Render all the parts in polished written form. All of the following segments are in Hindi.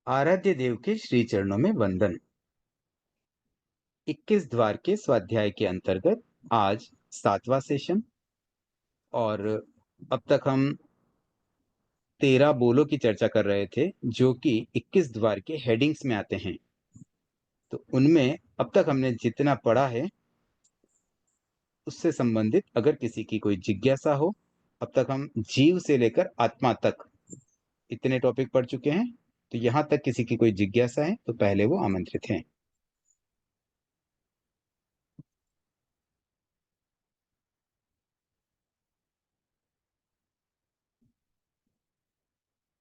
आराध्य देव के श्री चरणों में वंदन। 21 द्वार के स्वाध्याय के अंतर्गत आज 7वां सेशन और अब तक हम 13 बोलों की चर्चा कर रहे थे जो कि 21 द्वार के हेडिंग्स में आते हैं। तो उनमें अब तक हमने जितना पढ़ा है उससे संबंधित अगर किसी की कोई जिज्ञासा हो, अब तक हम जीव से लेकर आत्मा तक इतने टॉपिक पढ़ चुके हैं। तो यहां तक किसी की कोई जिज्ञासा है तो पहले वो आमंत्रित हैं।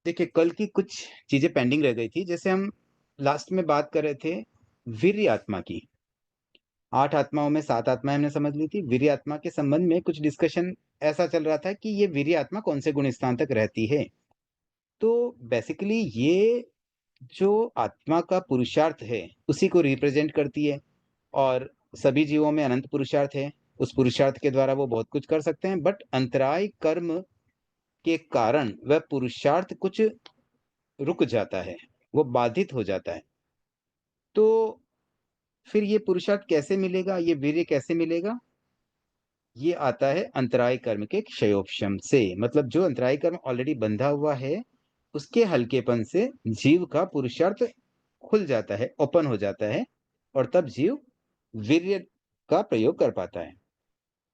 देखिए, कल की कुछ चीजें पेंडिंग रह गई थी। जैसे हम लास्ट में बात कर रहे थे वीर्य आत्मा की। 8 आत्माओं में 7 आत्माएं हमने समझ ली थी। वीर्य आत्मा के संबंध में कुछ डिस्कशन ऐसा चल रहा था कि ये वीर्य आत्मा कौन से गुण स्थान तक रहती है। तो बेसिकली ये जो आत्मा का पुरुषार्थ है उसी को रिप्रेजेंट करती है और सभी जीवों में अनंत पुरुषार्थ है। उस पुरुषार्थ के द्वारा वो बहुत कुछ कर सकते हैं, बट अंतराय कर्म के कारण वह पुरुषार्थ कुछ रुक जाता है, वो बाधित हो जाता है। तो फिर ये पुरुषार्थ कैसे मिलेगा, ये वीर्य कैसे मिलेगा? ये आता है अंतराय कर्म के क्षयोपशम से। मतलब जो अंतराय कर्म ऑलरेडी बंधा हुआ है उसके हल्केपन से जीव का पुरुषार्थ खुल जाता है, ओपन हो जाता है, और तब जीव वीर्य का प्रयोग कर पाता है।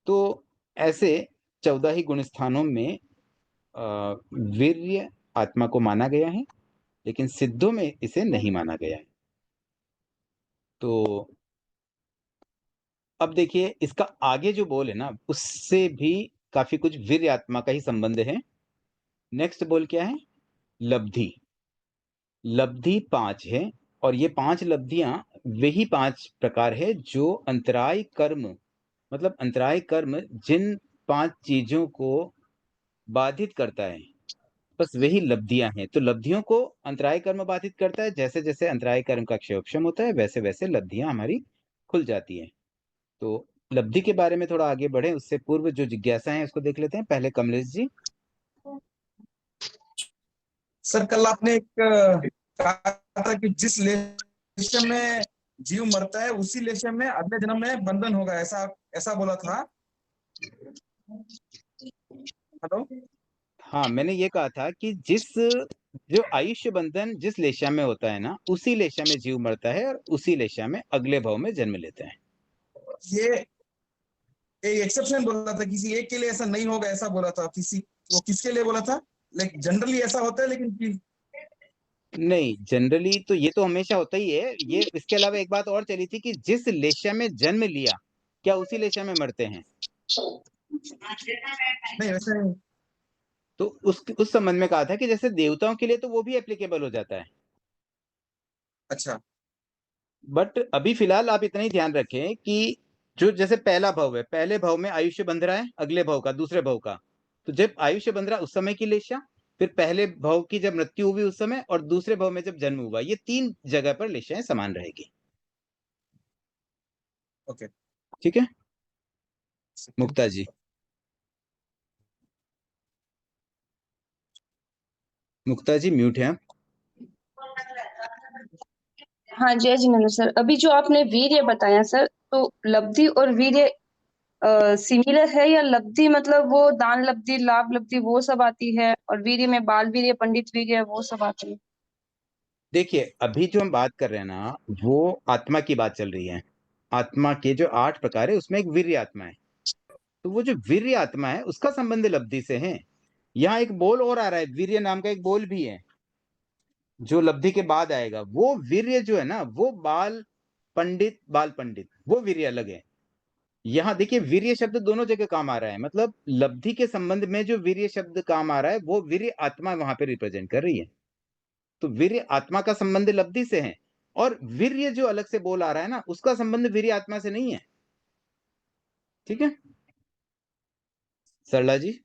तो ऐसे 14 ही गुण स्थानों में वीर्य आत्मा को माना गया है, लेकिन सिद्धों में इसे नहीं माना गया है। तो अब देखिए, इसका आगे जो बोल है ना उससे भी काफी कुछ वीर्य आत्मा का ही संबंध है। नेक्स्ट बोल क्या है? लब्धि। लब्धि 5 है और ये 5 लब्धियां वही 5 प्रकार है जो अंतराय कर्म, मतलब अंतराय कर्म जिन 5 चीजों को बाधित करता है, बस वही लब्धियां हैं। तो लब्धियों को अंतराय कर्म बाधित करता है। जैसे जैसे अंतराय कर्म का क्षयोपशम होता है वैसे वैसे लब्धियां हमारी खुल जाती हैं। तो लब्धि के बारे में थोड़ा आगे बढ़े उससे पूर्व जो जिज्ञासा है उसको देख लेते हैं। पहले कमलेश जी। सर, कल आपने एक कहा था कि जिस लेशम में जीव मरता है उसी लेशम में अगले जन्म में बंधन होगा, ऐसा ऐसा बोला था। हेलो। हाँ, मैंने ये कहा था कि जो आयुष्य बंधन जिस लेशा में होता है ना उसी लेशा में जीव मरता है और उसी लेशा में अगले भाव में जन्म लेता है। ये एक एक्सेप्शन बोला था, किसी एक के लिए ऐसा नहीं होगा ऐसा बोला था। वो किसके लिए बोला था? लाइक जनरली ऐसा होता है, लेकिन नहीं, जनरली तो ये तो हमेशा होता ही है। ये इसके अलावा एक बात और चली थी कि जिस लेशा में जन्म लिया क्या उसी लेशा में मरते हैं। नहीं वैसे नहीं। तो उस संबंध में कहा था कि जैसे देवताओं के लिए तो वो भी एप्लीकेबल हो जाता है। अच्छा। बट अभी फिलहाल आप इतना ही ध्यान रखें कि जो जैसे पहला भव है, पहले भव में आयुष्य बंध रहा है, अगले भव का, दूसरे भव का। तो जब आयुष्य बंध रहा उस समय की लेशा, फिर पहले भव की जब मृत्यु हुई उस समय, और दूसरे भव में जब जन्म हुआ, ये 3 जगह पर लेशाएं समान रहेगी। ओके। ठीक है मुक्ता जी। मुक्ता जी म्यूट है आप। हाँ, जय जिनेन्द्र सर। अभी जो आपने वीर्य बताया सर, तो लब्धि और वीर्य सिमिलर है, या लब्धि मतलब वो दान लब्धि, लाभ लब्धि वो सब आती है, और वीर्य में बाल वीर्य, पंडित वीर्य वो सब आती है? देखिए, अभी जो हम बात कर रहे हैं ना वो आत्मा की बात चल रही है। आत्मा के जो 8 प्रकार है उसमें एक वीर्य आत्मा है। तो वो जो वीर्य आत्मा है उसका संबंध लब्धि से है। यहाँ एक बोल और आ रहा है, वीर्य नाम का एक बोल भी है जो लब्धि के बाद आएगा। वो वीर्य जो है ना वो बाल पंडित वो वीर्य अलग है। यहाँ देखिए, वीर्य शब्द दोनों जगह काम आ रहा है। मतलब लब्धि के संबंध में जो वीर्य शब्द काम आ रहा है वो वीर्य आत्मा वहां पे रिप्रेजेंट कर रही है। तो वीर्य आत्मा का संबंध लब्धि से है, और वीर्य जो अलग से बोल आ रहा है ना उसका संबंध वीर्य आत्मा से नहीं है। ठीक है सरला जी।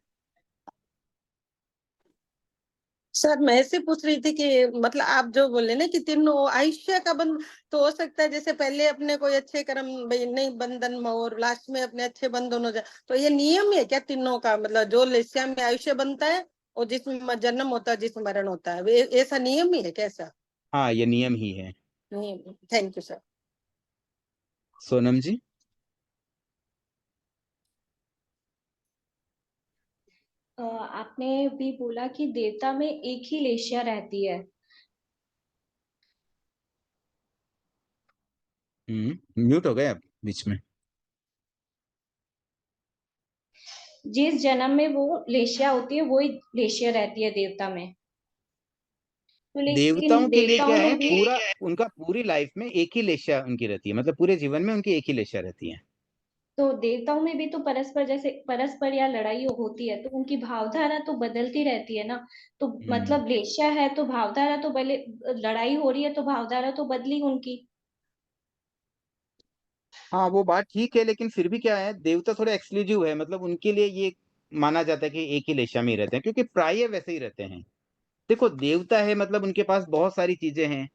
सर, मैं ऐसे पूछ रही थी कि मतलब आप जो बोले ना कि तीनों आयुष्य का बंध, तो हो सकता है जैसे पहले अपने कोई अच्छे कर्म भाई नहीं बंधन में और लास्ट में अपने अच्छे बंधन हो जाए, तो ये नियम है क्या तीनों का? मतलब जो लेस्या में आयुष्य बनता है और जिसमें जन्म होता है, जिसमें मरण होता है, ऐसा नियम ही है कैसा? हाँ, ये नियम ही है। Thank you sir. Sonam ji. आपने भी बोला कि देवता में एक ही लेशिया रहती है। म्यूट हो गए आप बीच में। जिस जन्म में वो लेशिया होती है वही लेशिया रहती है देवता में। तो देवताओं लेकिन के लिए क्या देवताओं है, में भी पूरा उनका पूरी लाइफ में एक ही लेशा उनकी रहती है, मतलब पूरे जीवन में उनकी एक ही लेशा रहती है। तो देवताओं में भी तो परस्पर जैसे परस्पर या लड़ाई होती है तो उनकी भावधारा तो बदलती रहती है ना। तो हम्म। मतलब लेशिया है तो भावधारा तो भले लड़ाई हो रही है तो भावधारा तो बदली उनकी। हाँ, वो बात ठीक है, लेकिन फिर भी क्या है, देवता थोड़े एक्सक्लूसिव है, मतलब उनके लिए ये माना जाता है कि एक ही लेशा में ही रहते हैं, क्योंकि प्राय वैसे ही रहते हैं। देखो, देवता है मतलब उनके पास बहुत सारी चीजें हैं।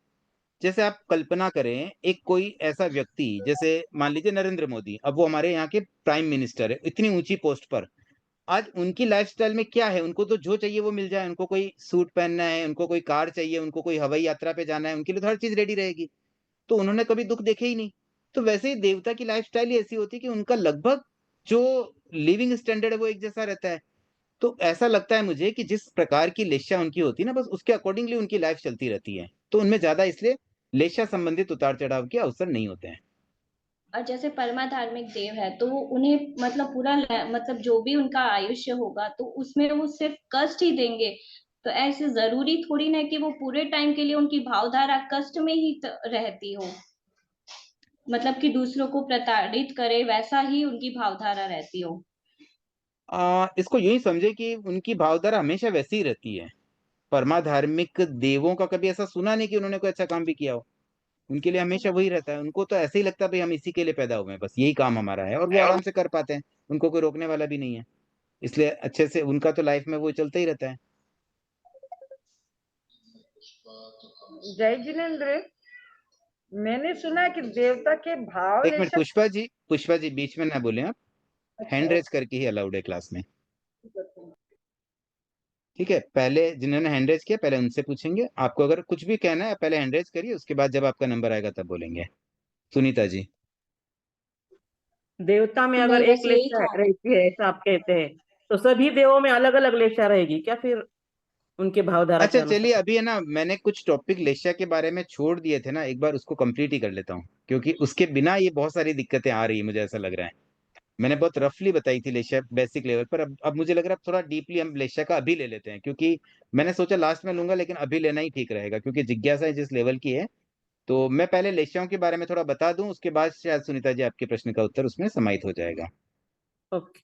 जैसे आप कल्पना करें, एक कोई ऐसा व्यक्ति, जैसे मान लीजिए नरेंद्र मोदी, अब वो हमारे यहाँ के प्राइम मिनिस्टर है, इतनी ऊंची पोस्ट पर। आज उनकी लाइफस्टाइल में क्या है, उनको तो जो चाहिए वो मिल जाए, उनको कोई सूट पहनना है, उनको कोई कार चाहिए, उनको कोई हवाई यात्रा पे जाना है, उनके लिए तो हर चीज रेडी रहेगी। तो उन्होंने कभी दुख देखे ही नहीं। तो वैसे ही देवता की लाइफस्टाइल ही ऐसी होती है कि उनका लगभग जो लिविंग स्टैंडर्ड है वो एक जैसा रहता है। तो ऐसा लगता है मुझे कि जिस प्रकार की लेशा उनकी होती है ना, बस उसके अकॉर्डिंगली उनकी लाइफ चलती रहती है, तो उनमें ज्यादा इसलिए लेशा संबंधित उतार चढ़ाव के अवसर नहीं होते हैं। और जैसे परमा धार्मिक देव है तो वो उन्हें मतलब पूरा मतलब जो भी उनका आयुष्य होगा तो उसमें वो सिर्फ कष्ट ही देंगे। तो ऐसे जरूरी थोड़ी ना कि वो पूरे टाइम के लिए उनकी भावधारा कष्ट में ही रहती हो। मतलब कि दूसरों को प्रताड़ित करे वैसा ही उनकी भावधारा रहती हो। इसको यूं ही समझे कि उनकी भावधारा हमेशा वैसी ही रहती है। परमाधार्मिक देवों का कभी ऐसा सुना नहीं कि उन्होंने कोई अच्छा काम भी किया हो। उनके लिए हमेशा वही रहता है, उनको तो ऐसे ही लगता है भाई हम इसी के लिए पैदा हुए हैं, बस यही काम हमारा है, और वो आराम से कर पाते हैं। उनको कोई रोकने वाला भी नहीं है, इसलिए अच्छे से उनका तो लाइफ में वो चलता ही रहता है। जय जिनेन्द्र, मैंने सुना कि देवता के भाव एक मिनट लेशा। पुष्पा जी बीच में ना बोले आप। हैंड अच्छा, रेज करके ही अलाउड है क्लास में। ठीक है, पहले जिन्होंने हैंड रेज किया पहले उनसे पूछेंगे, आपको अगर कुछ भी कहना है पहले हैंड रेज करिए, उसके बाद जब आपका नंबर आएगा तब बोलेंगे। सुनीता जी। देवता में अगर नहीं एक बस यही लेशा था। रहती है ऐसा आप कहते हैं, तो सभी देवों में अलग अलग लेशा रहेगी क्या फिर उनके भावधारा के अच्छा अनुसार? चलिए, अभी है ना, मैंने कुछ टॉपिक लेशा के बारे में छोड़ दिए थे ना, एक बार उसको कंप्लीट ही कर लेता हूँ, क्योंकि उसके बिना ये बहुत सारी दिक्कतें आ रही है, मुझे ऐसा लग रहा है। मैंने बहुत रफली बताई थी लेशा बेसिक लेवल पर, अब मुझे लग रहा है थोड़ा डीपली हम लेशा का अभी ले लेते हैं, क्योंकि मैंने सोचा लास्ट में लूंगा, लेकिन अभी लेना ही ठीक रहेगा, क्योंकि जिज्ञासा जिस लेवल की है। तो मैं पहले लेशाओं के बारे में थोड़ा बता दूं, उसके बाद शायद सुनीता जी आपके प्रश्न का उत्तर उसमें समाहित हो जाएगा। Okay,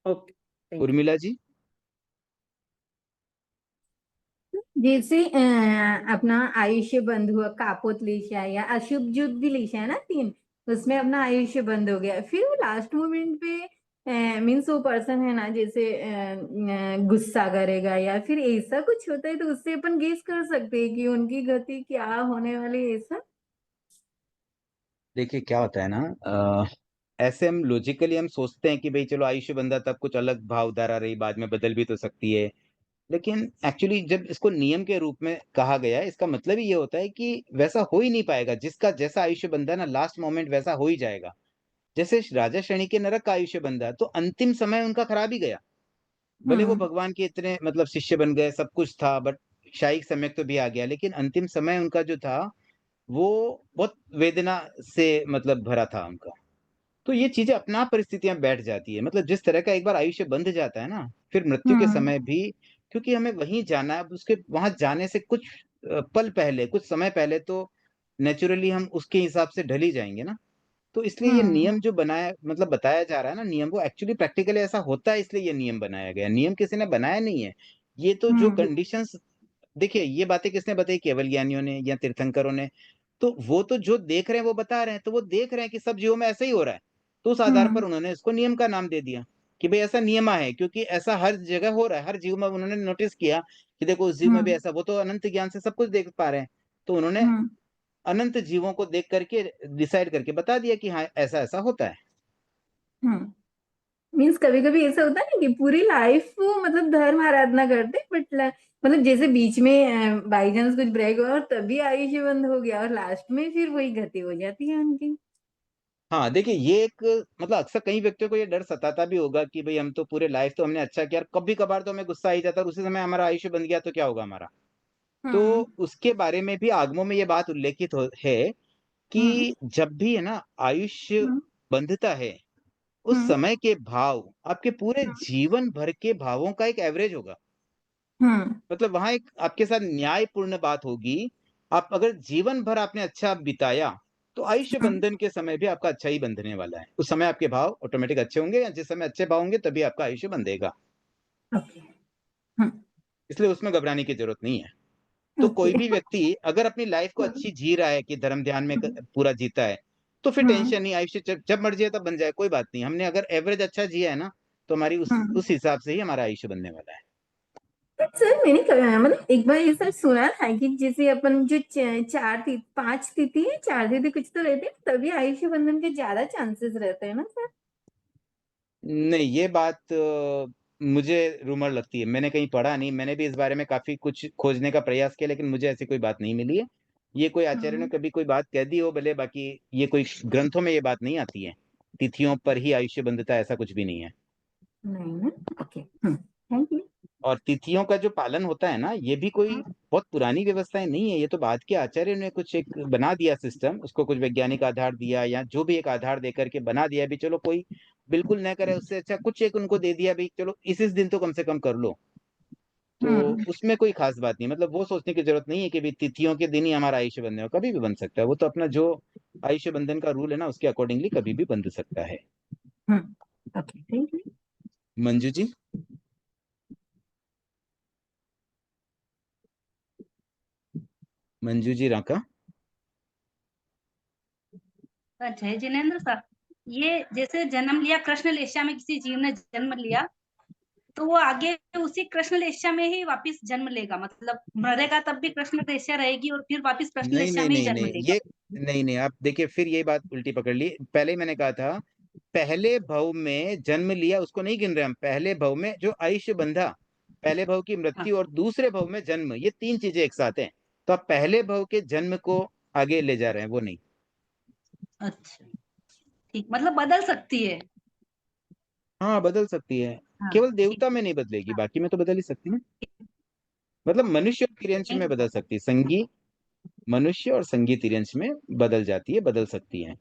okay, thank Urmila ji. जैसे अपना आयुष्य बंद हुआ, कापोत लेशा या अशुभ युद्ध लेशा है ना, 3, उसमें अपना आयुष्य बंद हो गया, फिर वो लास्ट मोमेंट पे मीन्स वो पर्सन है ना, जैसे गुस्सा करेगा या फिर ऐसा कुछ होता है, तो उससे अपन गेस कर सकते हैं कि उनकी गति क्या होने वाली है, ऐसा। देखिए क्या होता है ना, ऐसे हम लॉजिकली हम सोचते हैं कि भाई चलो आयुष्य बंधा तब कुछ अलग भावधारा रही, बाद में बदल भी तो सकती है। लेकिन एक्चुअली जब इसको नियम के रूप में कहा गया है, इसका मतलब ही ये होता है कि वैसा हो ही नहीं पाएगा, जिसका जैसा आयुष्य बंधा ना लास्ट मोमेंट वैसा हो ही जाएगा। जैसे राजा शनि के नरक का आयुष्य बंधा, तो अंतिम समय उनका खराब ही गया। भले वो हम्म भगवान के इतने मतलब शिष्य बन गए, सब कुछ था, बट शाही समय तो भी आ गया, लेकिन अंतिम समय उनका जो था वो बहुत वेदना से मतलब भरा था उनका। तो ये चीजें अपना परिस्थितियां बैठ जाती है, मतलब जिस तरह का एक बार आयुष्य बंध जाता है ना, फिर मृत्यु के हम्म समय भी, क्योंकि हमें वहीं जाना है, अब उसके वहां जाने से कुछ पल पहले, कुछ समय पहले तो नेचुरली हम उसके हिसाब से ढल ही जाएंगे ना। तो इसलिए ये हम्म नियम जो बनाया, मतलब बताया जा रहा है ना नियम, वो एक्चुअली प्रैक्टिकली ऐसा होता है, इसलिए ये नियम बनाया गया। नियम किसी ने बनाया नहीं है, ये तो जो हम्म कंडीशंस, देखिए ये बातें किसने बताई, केवल ज्ञानियों ने या तीर्थंकरों ने। तो वो तो जो देख रहे हैं वो बता रहे हैं, तो वो देख रहे हैं कि सब जीवों में ऐसा ही हो रहा है, तो उस आधार हम्म पर उन्होंने इसको नियम का नाम दे दिया कि भाई ऐसा नियमा है, क्योंकि ऐसा हर जगह हो रहा है, हर जीव में उन्होंने नोटिस किया कि देखो उस जीव में भी हम्म ऐसा, वो तो अनंत ज्ञान से सब कुछ देख पा रहे हैं, तो उन्होंने हम्म अनंत जीवों को देख करके डिसाइड करके बता दिया कि हाँ ऐसा ऐसा होता है। हम्म मीन्स कभी कभी ऐसा होता है ना कि पूरी लाइफ वो मतलब धर्म आराधना करते, बट मतलब जैसे बीच में बाई चांस कुछ ब्रेक हुआ और तभी आयुष्य बंद हो गया और लास्ट में फिर वही गति हो जाती है उनकी। हाँ, देखिए ये एक मतलब अक्सर कई व्यक्तियों को ये डर सताता भी होगा कि भई हम तो पूरे लाइफ तो हमने अच्छा किया, कभी-कभार तो हमें गुस्सा आ ही जाता है और उसी समय हमारा आयुष्य बंध गया तो क्या होगा हमारा? हम्म। तो उसके बारे में भी आगमों में ये बात उल्लेखित है हम्म। कि जब भी है ना आयुष्य हम्म। बंधता है, उस हम्म। समय के भाव आपके पूरे जीवन भर के भावों का एक एवरेज होगा। हम्म। मतलब वहाँ एक आपके साथ न्यायपूर्ण बात होगी। आप अगर जीवन भर आपने अच्छा बिताया, तो आयुष्य हम्म। बंधन के समय भी आपका अच्छा ही बंधने वाला है। उस समय आपके भाव ऑटोमेटिक अच्छे होंगे या जिस समय अच्छे भाव होंगे तभी आपका आयुष्य बंधेगा। ओके। हम्म। इसलिए उसमें घबराने की ज़रूरत नहीं है। तो ओके। कोई भी व्यक्ति अगर अपनी लाइफ़ को हम्म। अच्छी जी रहा है कि धर्म ध्यान में क पूरा जीता है, तो फिर हम्म। टेंशन नहीं, आयुष्य जब जब मर्ज़ी है तब बन जाए, कोई बात नहीं। हमने अगर एवरेज अच्छा जिया है ना, तो हमारी हम्म। उस हिसाब से ही हमारा आयुष्य बनने वाला है। बट सर मैंने मतलब एक बार ये सर सुना था कि जैसे अपन जो चार तिथि 5 तिथि है 4 तिथि कुछ तो रहते हैं तभी आयुष्य बंधन के ज्यादा चांसेस रहते हैं ना सर। नहीं, ये बात मुझे रूमर लगती है। मैंने कहीं पढ़ा नहीं, मैंने भी इस बारे में काफ़ी कुछ खोजने का प्रयास किया, लेकिन मुझे ऐसी कोई बात नहीं मिली है। ये कोई आचार्य ने हम्म। कभी कोई बात कह दी हो भले, बाकी ये कोई ग्रंथों में ये बात नहीं आती है। तिथियों पर ही आयुष्य बंधता है, ऐसा कुछ भी नहीं है। नहीं ना। ओके। Thank you. और तिथियों का जो पालन होता है ना, ये भी कोई बहुत पुरानी व्यवस्थाएँ नहीं है, ये तो बाद के आचार्य ने कुछ एक बना दिया सिस्टम, उसको कुछ वैज्ञानिक आधार दिया या जो भी एक आधार देकर के बना दिया, अभी चलो कोई बिल्कुल ना करे उससे अच्छा कुछ एक उनको दे दिया, भई चलो इस दिन तो कम से कम कर लो। तो हम्म। उसमें कोई ख़ास बात नहीं, मतलब वो सोचने की ज़रूरत नहीं है कि भई तिथियों के दिन ही हमारा आयुष्य बंधे, कभी भी बन सकता है। वो तो अपना जो आयुष्य बंधन का रूल है ना, उसके अकॉर्डिंगली कभी भी बंध सकता है। Okay thank you. Manju ji? Manju ji Raka? जय जिनेन्द्र सर, ये जैसे जन्म लिया कृष्ण लेशा में किसी जीव ने जन्म लिया तो वो आगे उसी कृष्ण लेशा में ही वापस जन्म लेगा, मतलब मरेगा तब भी कृष्ण लेशा रहेगी और फिर वापस कृष्ण नहीं, लेशा नहीं, में ही नहीं, जन्म नहीं, लेगा। ये नहीं, नहीं, आप देखिए फिर ये बात उल्टी पकड़ ली। पहले ही मैंने कहा था, पहले भव में जन्म लिया उसको नहीं गिन रहे हम, पहले भव में जो आयुष्य बंधा, पहले भव की हाँ, मृत्यु और दूसरे भव में जन्म, ये 3 चीज़ें एक साथ हैं। तो आप पहले भव के जन्म को आगे ले जा रहे हैं, वो नहीं। अच्छा ठीक, मतलब बदल सकती है। हाँ, बदल सकती है। हाँ केवल ठीक। देवता में नहीं बदलेगी, हाँ बाकी में तो बदल ही सकती है ना। मतलब मनुष्य और तिर्यंश थैंक में यू बदल सर। सकती है। संगी मनुष्य और संगी तिर्यंश में बदल जाती है, बदल सकती है।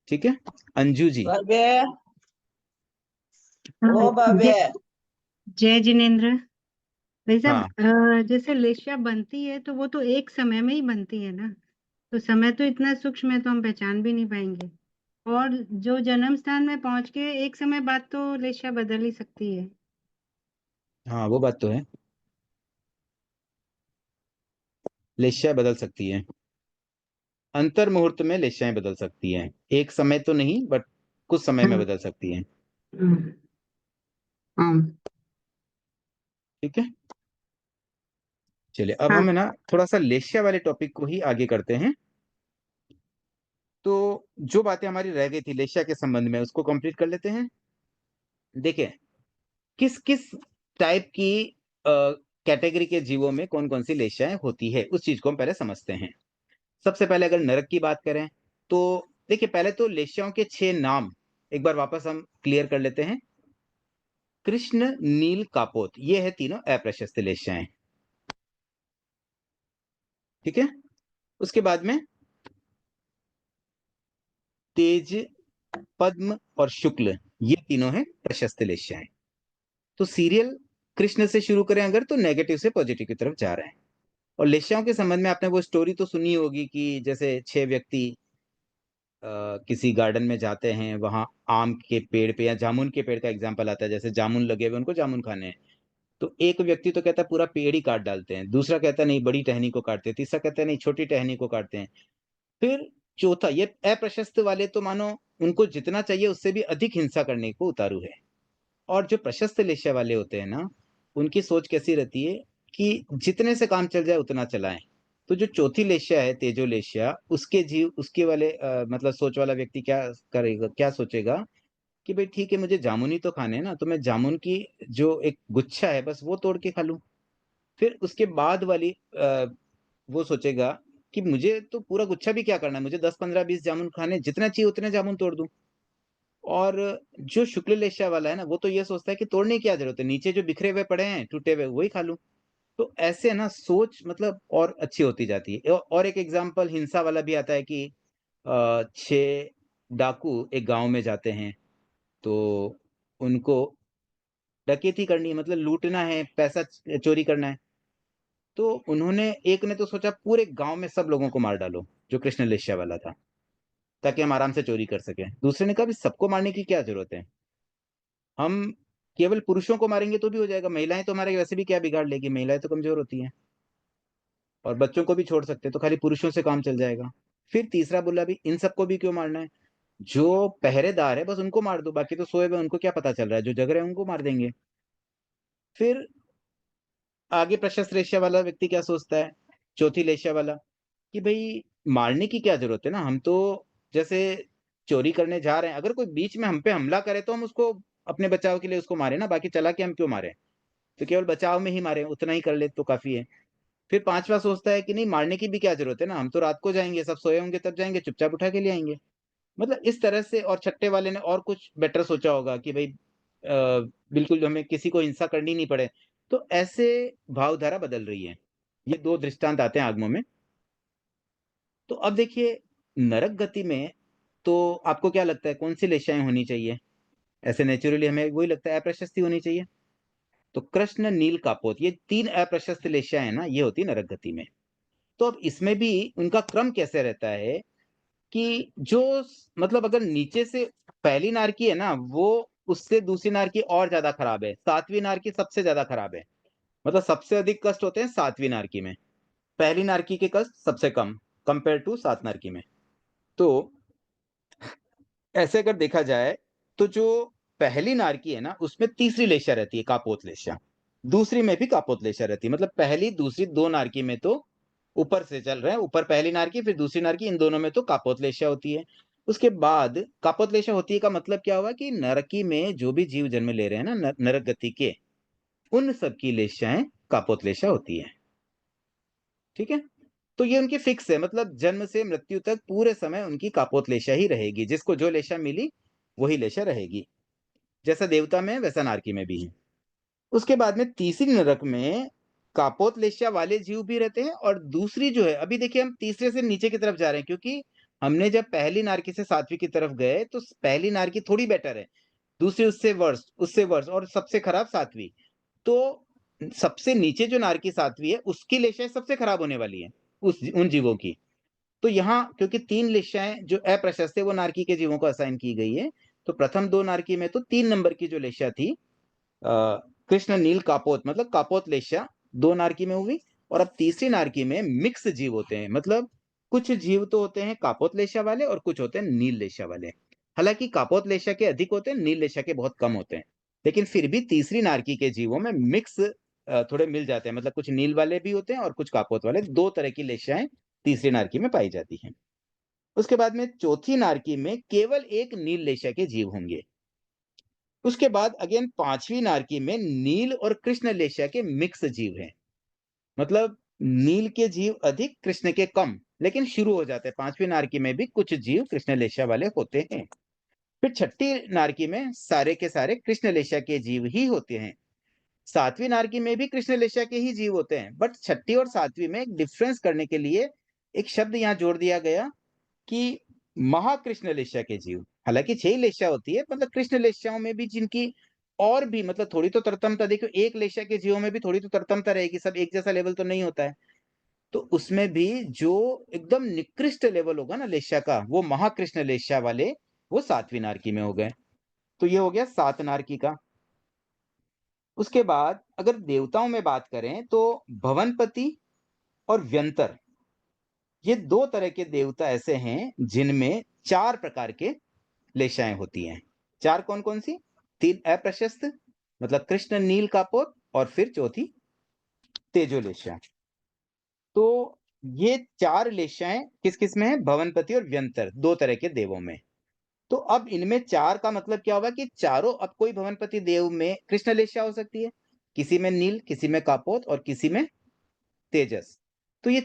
ठीक है? अंजू जी। भव्य हाँ, ओ भव्य जय जिनेन्द्र। भाई साहब, हाँ, जैसे लेशिया बनती है तो वो तो एक समय में ही बनती है ना, तो समय तो इतना सूक्ष्म है तो हम पहचान भी नहीं पाएंगे। और जो जन्म स्थान में पहुंच के एक समय बाद तो लेशिया बदल ही सकती है। हाँ, वो बात तो है। लेश्या बदल सकती है। अंतर मुहूर्त में लेश्याएँ बदल सकती हैं। एक समय तो नहीं बट कुछ समय में हम्म। बदल सकती हैं। हम्म। हम्म। ठीक है? चलिए अब हाँ। हम है ना थोड़ा-सा लेश्या वाले टॉपिक को ही आगे करते हैं। तो जो बातें हमारी रह गई थी लेश्या के संबंध में उसको कंप्लीट कर लेते हैं। देखिए, किस-किस टाइप की कैटेगरी के जीवों में कौन-कौन सी लेश्याएँ होती है, उस चीज़ को हम पहले समझते हैं। सबसे पहले अगर नरक की बात करें, तो देखिए पहले तो लेश्याओं के 6 नाम एक बार वापस हम क्लियर कर लेते हैं। कृष्ण, नील, कापोत, ये है तीनों अप्रशस्त लेश्याएँ। ठीक है? उसके बाद में तेज, पद्म और शुक्ल, ये तीनों हैं प्रशस्त लेश्याएँ। तो सीरियल कृष्ण से शुरू करें अगर तो नेगेटिव से पॉजिटिव की तरफ जा रहे हैं। और लेश्याओं के संबंध में आपने वो स्टोरी तो सुनी होगी कि जैसे 6 व्यक्ति किसी गार्डन में जाते हैं, वहाँ आम के पेड़ पे या जामुन के पेड़ का एग्ज़ाम्पल आता है, जैसे जामुन लगे हुए उनको जामुन खाने हैं। तो एक व्यक्ति तो कहता है पूरा पेड़ ही काट डालते हैं, दूसरा कहता है नहीं बड़ी टहनी को काटते हैं, तीसरा कहता है नहीं छोटी टहनी को काटते हैं। फिर चौथा ये अप्रशस्त वाले तो मानो उनको जितना चाहिए उससे भी अधिक हिंसा करने को उतारू है। और जो प्रशस्त लेश्या वाले होते हैं ना, उनकी सोच कैसी रहती है कि जितने से काम चल जाए उतना चलाएँ। तो जो चौथी लेश्या है तेजो लेश्या, उसके वाले मतलब सोच वाला व्यक्ति क्या करेगा क्या सोचेगा कि भाई ठीक है, मुझे जामुन ही तो खाने हैं ना, तो मैं जामुन की जो एक गुच्छा है बस वो तोड़ के खा लूं। फिर उसके बाद वाली वो सोचेगा कि मुझे तो पूरा गुच्छा भी क्या करना है, मुझे 10 15 20 जामुन खाने, जितना चाहिए उतने जामुन तोड़ दूं। और जो शुक्ल लेशा वाला है ना, वो तो ये सोचता है कि तोड़ने की क्या जरूरत है, नीचे जो बिखरे हुए पड़े हैं टूटे हुए वही खा लूं। तो ऐसे ना सोच मतलब और अच्छी होती जाती है। और एक एग्जाम्पल हिंसा वाला भी आता है कि 6 डाकू एक गांव में जाते हैं, तो उनको डकैती करनी है, मतलब लूटना है, पैसा चोरी करना है। तो उन्होंने, एक ने तो सोचा पूरे गांव में सब लोगों को मार डालो, जो कृष्ण लेश्या वाला था, ताकि हम आराम से चोरी कर सकें। दूसरे ने कहा भी सबको मारने की क्या जरूरत है, हम केवल पुरुषों को मारेंगे तो भी हो जाएगा, महिलाएं तो हमारे वैसे भी क्या बिगाड़ लेगी, महिलाएं तो कमजोर होती हैं, और बच्चों को भी छोड़ सकते हैं, तो खाली पुरुषों से काम चल जाएगा। फिर तीसरा बोला भी इन सबको भी क्यों मारना है, जो पहरेदार है बस उनको मार दो, बाकी तो सोए हुए उनको क्या पता चल रहा है, जो जग रहे हैं उनको मार देंगे। फिर आगे प्रशस्त लेश्या वाला व्यक्ति क्या सोचता है, चौथी लेश्या वाला, कि भाई मारने की क्या जरूरत है ना, हम तो जैसे चोरी करने जा रहे हैं, अगर कोई बीच में हम पे हमला करे तो हम उसको अपने बचाव के लिए उसको मारे ना, बाकी चला के हम क्यों मारे, तो केवल बचाव में ही मारे, उतना ही कर ले तो काफी है। फिर पांचवा सोचता है कि नहीं, मारने की भी क्या जरूरत है ना, हम तो रात को जाएंगे, सब सोए होंगे तब जाएंगे, चुपचाप उठा के ले आएंगे। मतलब इस तरह से। और छठे वाले ने और कुछ बेटर सोचा होगा कि भाई बिल्कुल हमें किसी को हिंसा करनी नहीं पड़े। तो ऐसे भावधारा बदल रही है। ये 2 दृष्टांत आते हैं आगमों में। तो अब देखिए, नरक गति में तो आपको क्या लगता है कौन सी लेशाएं होनी चाहिए? ऐसे नेचुरली हमें वही लगता है, अप्रशस्ति होनी चाहिए। तो कृष्ण, नील, कापोत, ये 3 अप्रशस्त लेशाएं हैं ना, ये होती है नरक गति में। तो अब इसमें भी उनका क्रम कैसे रहता है कि जो मतलब अगर नीचे से पहली नारकी है ना, वो उससे दूसरी नारकी और ज्यादा खराब है, 7वीं नारकी सबसे ज्यादा खराब है। मतलब सबसे अधिक कष्ट होते हैं 7वीं नारकी में, पहली नारकी के कष्ट सबसे कम कंपेयर टू 7 नारकी में। तो ऐसे अगर देखा जाए तो जो पहली नारकी है ना, उसमें तीसरी लेशा रहती है, कापोत लेशा। दूसरी में भी कापोत लेशा रहती है, मतलब पहली दूसरी 2 नारकी में तो ऊपर से चल रहे हैं, ऊपर पहली नारकी फिर दूसरी नारकी, इन दोनों में तो कापोत लेशा होती है। उसके बाद कापोत लेशा होती है का मतलब क्या हुआ कि नरकी में जो भी जीव जन्म ले रहे हैं ना नरक गति के, उन सबकी लेशाएं कापोत लेशा होती है। ठीक है, तो ये उनकी फिक्स है, मतलब जन्म से मृत्यु तक पूरे समय उनकी कापोत लेशा ही रहेगी, जिसको जो लेशा मिली वही लेशा रहेगी। जैसा देवता में वैसा नारकी में भी है। उसके बाद में तीसरी नरक में कापोत लेशा वाले जीव भी रहते हैं, और दूसरी जो है, अभी देखिए हम तीसरे से नीचे की तरफ जा रहे हैं, क्योंकि हमने जब पहली नारकी से 7वीं की तरफ गए तो पहली नारकी थोड़ी बेटर है, दूसरी उससे वर्ष और सबसे खराब 7वीं। तो सबसे नीचे जो नारकी 7वीं है, उसकी लेशाएं सबसे खराब होने वाली है उन जीवों की। तो यहाँ क्योंकि 3 लेशाएं जो अप्रशस्त है वो नारकी के जीवों को असाइन की गई है, तो प्रथम 2 नारकी में तो 3 नंबर की जो लेशा थी कृष्ण, नील, कापोत, मतलब कापोत लेशा 2 नारकी में हुई। और अब तीसरी नारकी में मिक्स जीव होते हैं, मतलब कुछ जीव तो होते हैं कापोत लेशा वाले और कुछ होते हैं नील लेशा वाले। हालांकि कापोत लेशा के अधिक होते हैं, नील लेशा के बहुत कम होते हैं, लेकिन फिर भी तीसरी नारकी के जीवों में मिक्स थोड़े मिल जाते हैं, मतलब कुछ नील वाले भी होते हैं और कुछ कापोत वाले, 2 तरह की लेशाएं तीसरी नारकी में पाई जाती हैं। उसके बाद में चौथी नारकी में केवल एक नील लेशा के जीव होंगे। उसके बाद अगेन 5वीं नारकी में नील और कृष्ण लेशा के मिक्स जीव हैं, मतलब नील के जीव अधिक, कृष्ण के कम, लेकिन शुरू हो जाते हैं 5वीं नारकी में भी कुछ जीव कृष्ण लेशा वाले होते हैं। फिर 6ठी नारकी में सारे के सारे कृष्ण लेशा के जीव ही होते हैं। 7वीं नारकी में भी कृष्ण लेशा के ही जीव होते हैं, बट 6ठी और 7वीं में एक डिफरेंस करने के लिए एक शब्द यहाँ जोड़ दिया गया कि महाकृष्ण लेशा के जीव। हालांकि 6 लेशा होती है, मतलब कृष्ण लेशाओं में भी जिनकी और भी मतलब थोड़ी तो तरतमता, देखो एक लेशा के जीवों में भी थोड़ी तो तरतमता रहेगी, सब एक जैसा लेवल तो नहीं होता है। तो उसमें भी जो एकदम निकृष्ट लेवल होगा ना लेशा का, वो महाकृष्ण लेशा वाले वो 7वीं नारकी में हो गए। तो ये हो गया 7 नारकी का। उसके बाद अगर देवताओं में बात करें तो भवनपति और व्यंतर, ये 2 तरह के देवता ऐसे हैं जिनमें 4 प्रकार के लेशाएं होती हैं। 4 कौन कौन सी? 3 अप्रशस्त, मतलब कृष्ण, नील, कापोत, और फिर चौथी तेजो लेशा। तो ये 4 लेशाएं किस किस में है? भवनपति और व्यंतर, 2 तरह के देवों में। तो अब इनमें 4 का मतलब क्या होगा कि चारों, अब कोई भवनपति देव में कृष्ण लेशा हो सकती है, किसी में नील, किसी में कापोत और किसी में तेजस। तो ये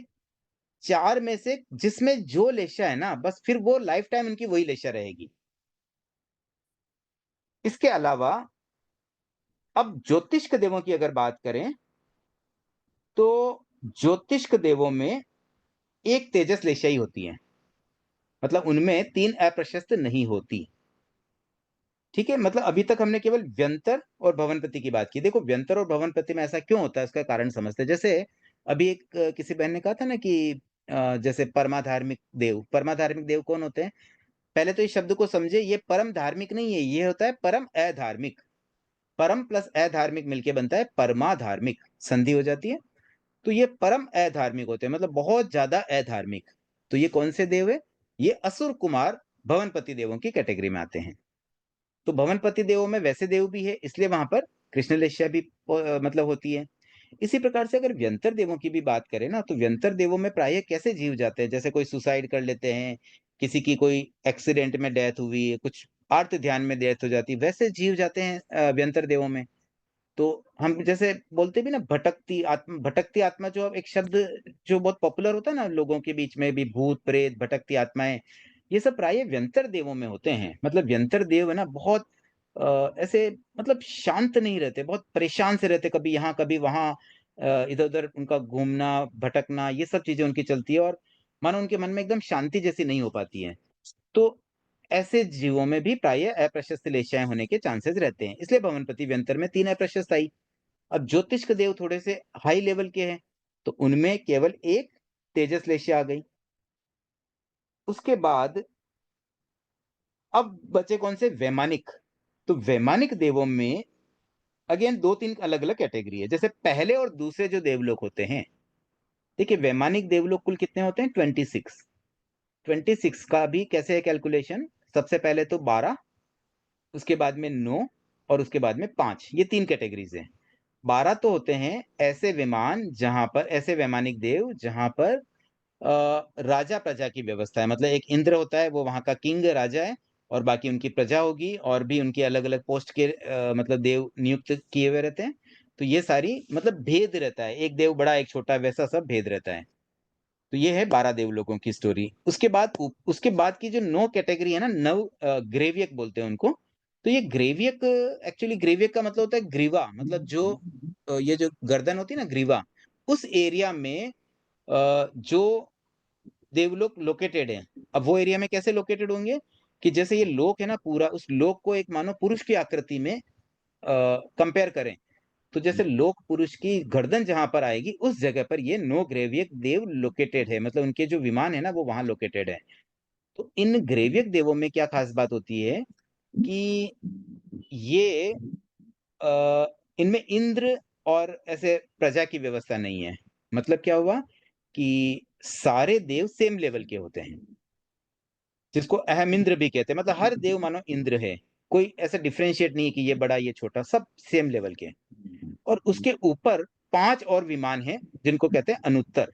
4 में से जिसमें जो लेशा है ना, बस फिर वो लाइफ टाइम उनकी वही लेशा रहेगी। इसके अलावा अब ज्योतिष्क देवों की अगर बात करें, तो ज्योतिष्क देवों में एक तेजस लेशा ही होती है, मतलब उनमें 3 अप्रशस्त नहीं होती। ठीक है, मतलब अभी तक हमने केवल व्यंतर और भवनपति की बात की। देखो व्यंतर और भवनपति में ऐसा क्यों होता है, इसका कारण समझते हैं। जैसे अभी एक किसी बहन ने कहा था ना कि जैसे परमाधार्मिक देव कौन होते हैं? पहले तो इस शब्द को समझे, ये परम धार्मिक नहीं है, ये होता है परम अधार्मिक। परम प्लस अधार्मिक मिलके बनता है परमाधार्मिक, संधि हो जाती है। तो ये परम अधार्मिक होते हैं, मतलब बहुत ज्यादा अधार्मिक। तो ये कौन से देव है? ये असुर कुमार भवनपति देवों की कैटेगरी में आते हैं। तो भवनपति देवों में वैसे देव भी है, इसलिए वहां पर कृष्ण लेशा भी मतलब होती है। इसी प्रकार से अगर व्यंतर देवों की भी बात करें ना, तो व्यंतर देवों में प्रायः कैसे जीव जाते हैं, जैसे कोई सुसाइड कर लेते हैं, किसी की कोई एक्सीडेंट में डेथ हुई, कुछ आर्त ध्यान में डेथ हो जाती, वैसे जीव जाते हैं व्यंतर देवों में। तो हम जैसे बोलते भी ना भटकती आत्मा, जो अब एक शब्द जो बहुत पॉपुलर होता है ना लोगों के बीच में भी, भूत प्रेत भटकती आत्माएं, ये सब प्राय व्यंतर देवों में होते हैं। मतलब व्यंतर देव है ना, बहुत ऐसे मतलब शांत नहीं रहते, बहुत परेशान से रहते, कभी यहाँ कभी वहां, इधर उधर उनका घूमना भटकना, ये सब चीजें उनकी चलती है, और मानो उनके मन में एकदम शांति जैसी नहीं हो पाती है। तो ऐसे जीवों में भी प्राय अप्रशस्त लेशाएं होने के चांसेस रहते हैं, इसलिए भवनपति व्यंतर में 3 अप्रशस्त आई। अब ज्योतिष्क देव थोड़े से हाई लेवल के हैं, तो उनमें केवल एक तेजस लेशा आ गई। उसके बाद अब बचे कौन से? वैमानिक। तो वैमानिक देवों में अगेन 2-3 अलग अलग कैटेगरी है। जैसे पहले और दूसरे जो देवलोक होते हैं, देखिए वैमानिक देवलोक कुल कितने होते हैं? 26 का भी कैसे है कैलकुलेशन? सबसे पहले तो 12, उसके बाद में 9 और उसके बाद में 5, ये 3 कैटेगरीज हैं। 12 तो होते हैं ऐसे विमान जहां पर, ऐसे वैमानिक देव जहां पर राजा प्रजा की व्यवस्था है। मतलब एक इंद्र होता है, वो वहां का किंग राजा है, और बाकी उनकी प्रजा होगी, और भी उनकी अलग अलग पोस्ट के मतलब देव नियुक्त किए हुए रहते हैं। तो ये सारी मतलब भेद रहता है, एक देव बड़ा एक छोटा, वैसा सब भेद रहता है। तो ये है 12 देवलोकों की स्टोरी। उसके बाद की जो 9 कैटेगरी है ना, 9 ग्रेवियक बोलते हैं उनको। तो ये ग्रेवियक, एक्चुअली ग्रेवियक का मतलब होता है ग्रीवा, मतलब जो ये जो गर्दन होती है ना, ग्रीवा, उस एरिया में जो देवलोक लोकेटेड है। अब वो एरिया में कैसे लोकेटेड होंगे कि जैसे ये लोक है ना पूरा, उस लोक को एक मानो पुरुष की आकृति में कंपेयर करें, तो जैसे लोक पुरुष की गर्दन जहां पर आएगी, उस जगह पर ये 9 ग्रेवियक देव लोकेटेड है, मतलब उनके जो विमान है ना वो वहां लोकेटेड है। तो इन ग्रेवियक देवों में क्या खास बात होती है कि ये इनमें इंद्र और ऐसे प्रजा की व्यवस्था नहीं है। मतलब क्या हुआ कि सारे देव सेम लेवल के होते हैं, जिसको अहम इंद्र भी कहते हैं। मतलब हर देव मानो इंद्र है, कोई ऐसा डिफरेंशिएट नहीं कि ये बड़ा ये छोटा, सब सेम लेवल के। और उसके ऊपर 5 और विमान हैं जिनको कहते हैं अनुत्तर।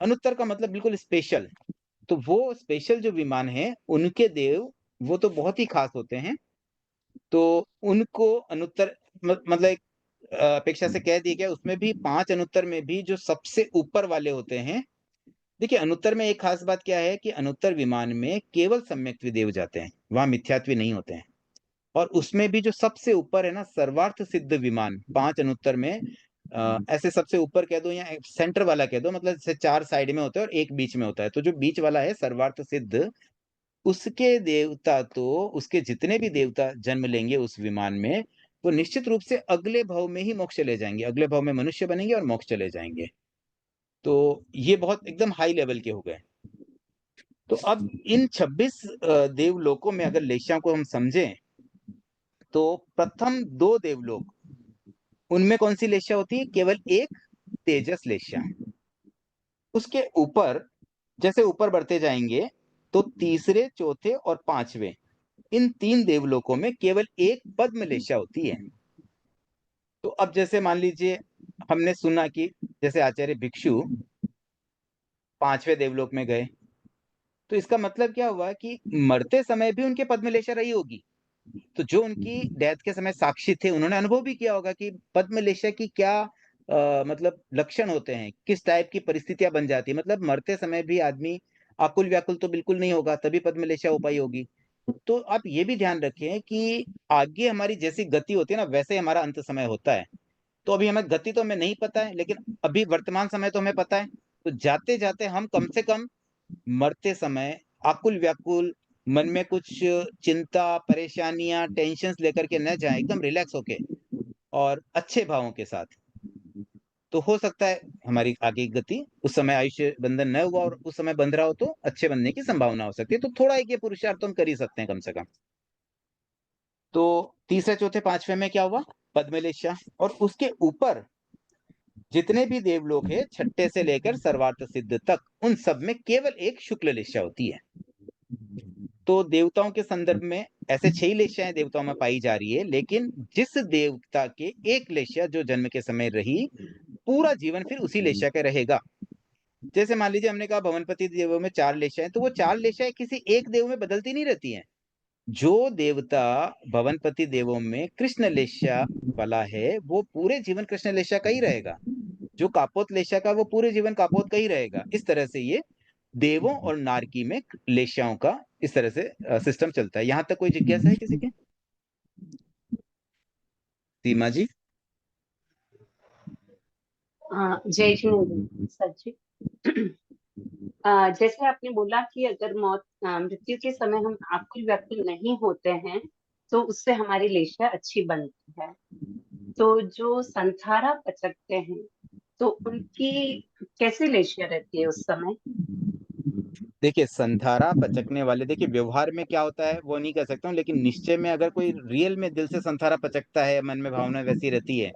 अनुत्तर का मतलब बिल्कुल स्पेशल। तो वो स्पेशल जो विमान है, उनके देव वो तो बहुत ही खास होते हैं। तो उनको अनुत्तर मतलब एक अपेक्षा से कह दिया गया। उसमें भी 5 अनुत्तर में भी जो सबसे ऊपर वाले होते हैं, देखिए अनुत्तर में एक खास बात क्या है कि अनुत्तर विमान में केवल सम्यक्त्वी देव जाते हैं, वहां मिथ्यात्वी नहीं होते हैं। और उसमें भी जो सबसे ऊपर है ना, सर्वार्थ सिद्ध विमान, 5 अनुत्तर में ऐसे सबसे ऊपर कह दो या सेंटर वाला कह दो, मतलब जैसे 4 साइड में होता है और एक बीच में होता है, तो जो बीच वाला है सर्वार्थ सिद्ध, उसके देवता, तो उसके जितने भी देवता जन्म लेंगे उस विमान में, वो निश्चित रूप से अगले भाव में ही मोक्ष चले जाएंगे, अगले भाव में मनुष्य बनेंगे और मोक्ष चले जाएंगे। तो ये बहुत एकदम हाई लेवल के हो गए। तो अब इन 26 देवलोकों में अगर लेशा को हम समझें, तो प्रथम 2 देवलोक, उनमें कौन सी लेशा होती है? केवल एक तेजस लेशा। उसके ऊपर जैसे ऊपर बढ़ते जाएंगे, तो तीसरे चौथे और 5वें, इन 3 देवलोकों में केवल एक पद्म लेशा होती है। तो अब जैसे मान लीजिए हमने सुना कि जैसे आचार्य भिक्षु 5वें देवलोक में गए, तो इसका मतलब क्या हुआ कि मरते समय भी उनके पद्म लेशा रही होगी। तो जो उनकी डेथ के समय साक्षी थे, उन्होंने अनुभव भी किया होगा कि पद्म लेशा की क्या मतलब लक्षण होते हैं, किस टाइप की परिस्थितियां बन जाती है। मतलब मरते समय भी आदमी आकुल व्याकुल तो बिल्कुल नहीं होगा, तभी पद्म लेशा हो पाई होगी। तो आप ये भी ध्यान रखें कि आगे हमारी जैसी गति होती है ना, वैसे हमारा अंत समय होता है। तो अभी हमें गति तो हमें नहीं पता है, लेकिन अभी वर्तमान समय तो हमें पता है। तो जाते जाते हम कम से कम मरते समय आकुल व्याकुल, मन में कुछ चिंता, परेशानियां, टेंशन्स लेकर के न जाएं, एकदम रिलैक्स होके और अच्छे भावों के साथ। तो हो सकता है हमारी आगे की गति, उस समय आयुष्य बंधन न हुआ और उस समय बंध रहा हो तो अच्छे बनने की संभावना हो सकती है। तो थोड़ा एक ये पुरुषार्थ तो हम कर ही सकते हैं कम से कम। तो तीसरे चौथे पांचवें में क्या हुआ, पद्मलेशा, और उसके ऊपर जितने भी देवलोक है, छठे से लेकर सर्वार्थ सिद्ध तक, उन सब में केवल एक शुक्ल लेशा होती है। तो देवताओं के संदर्भ में ऐसे 6 लेशाएं देवताओं में पाई जा रही है, लेकिन जिस देवता के एक लेशा जो जन्म के समय रही, पूरा जीवन फिर उसी लेशा का रहेगा। जैसे मान लीजिए हमने कहा भवनपति देवों में 4 लेशाएं, तो वो 4 लेशाएं किसी एक देव में बदलती नहीं रहती हैं। जो देवता भवनपति देवों में कृष्ण लेशा वाला है, वो पूरे जीवन कृष्ण लेशा का ही रहेगा। जो कापोत लेशा का, वो पूरे जीवन कापोत का ही रहेगा। इस तरह से ये देवों और नारकी में लेशाओं का इस तरह से सिस्टम चलता है। यहां तक कोई जिज्ञासा है किसी के? सीमा जी। जय जिनेंद्र सर जी। जैसे आपने बोला कि अगर मृत्यु के समय हम आकुल व्याकुल नहीं होते हैं तो उससे हमारी लेशा अच्छी बनती है। तो जो संथारा पचकते हैं तो उनकी कैसे लेशा रहती है उस समय? देखिए संथारा पचकने वाले, देखिए व्यवहार में क्या होता है वो नहीं कह सकता हूँ, लेकिन निश्चय में अगर कोई रियल में दिल से संथारा पचकता है, मन में भावना वैसी रहती है,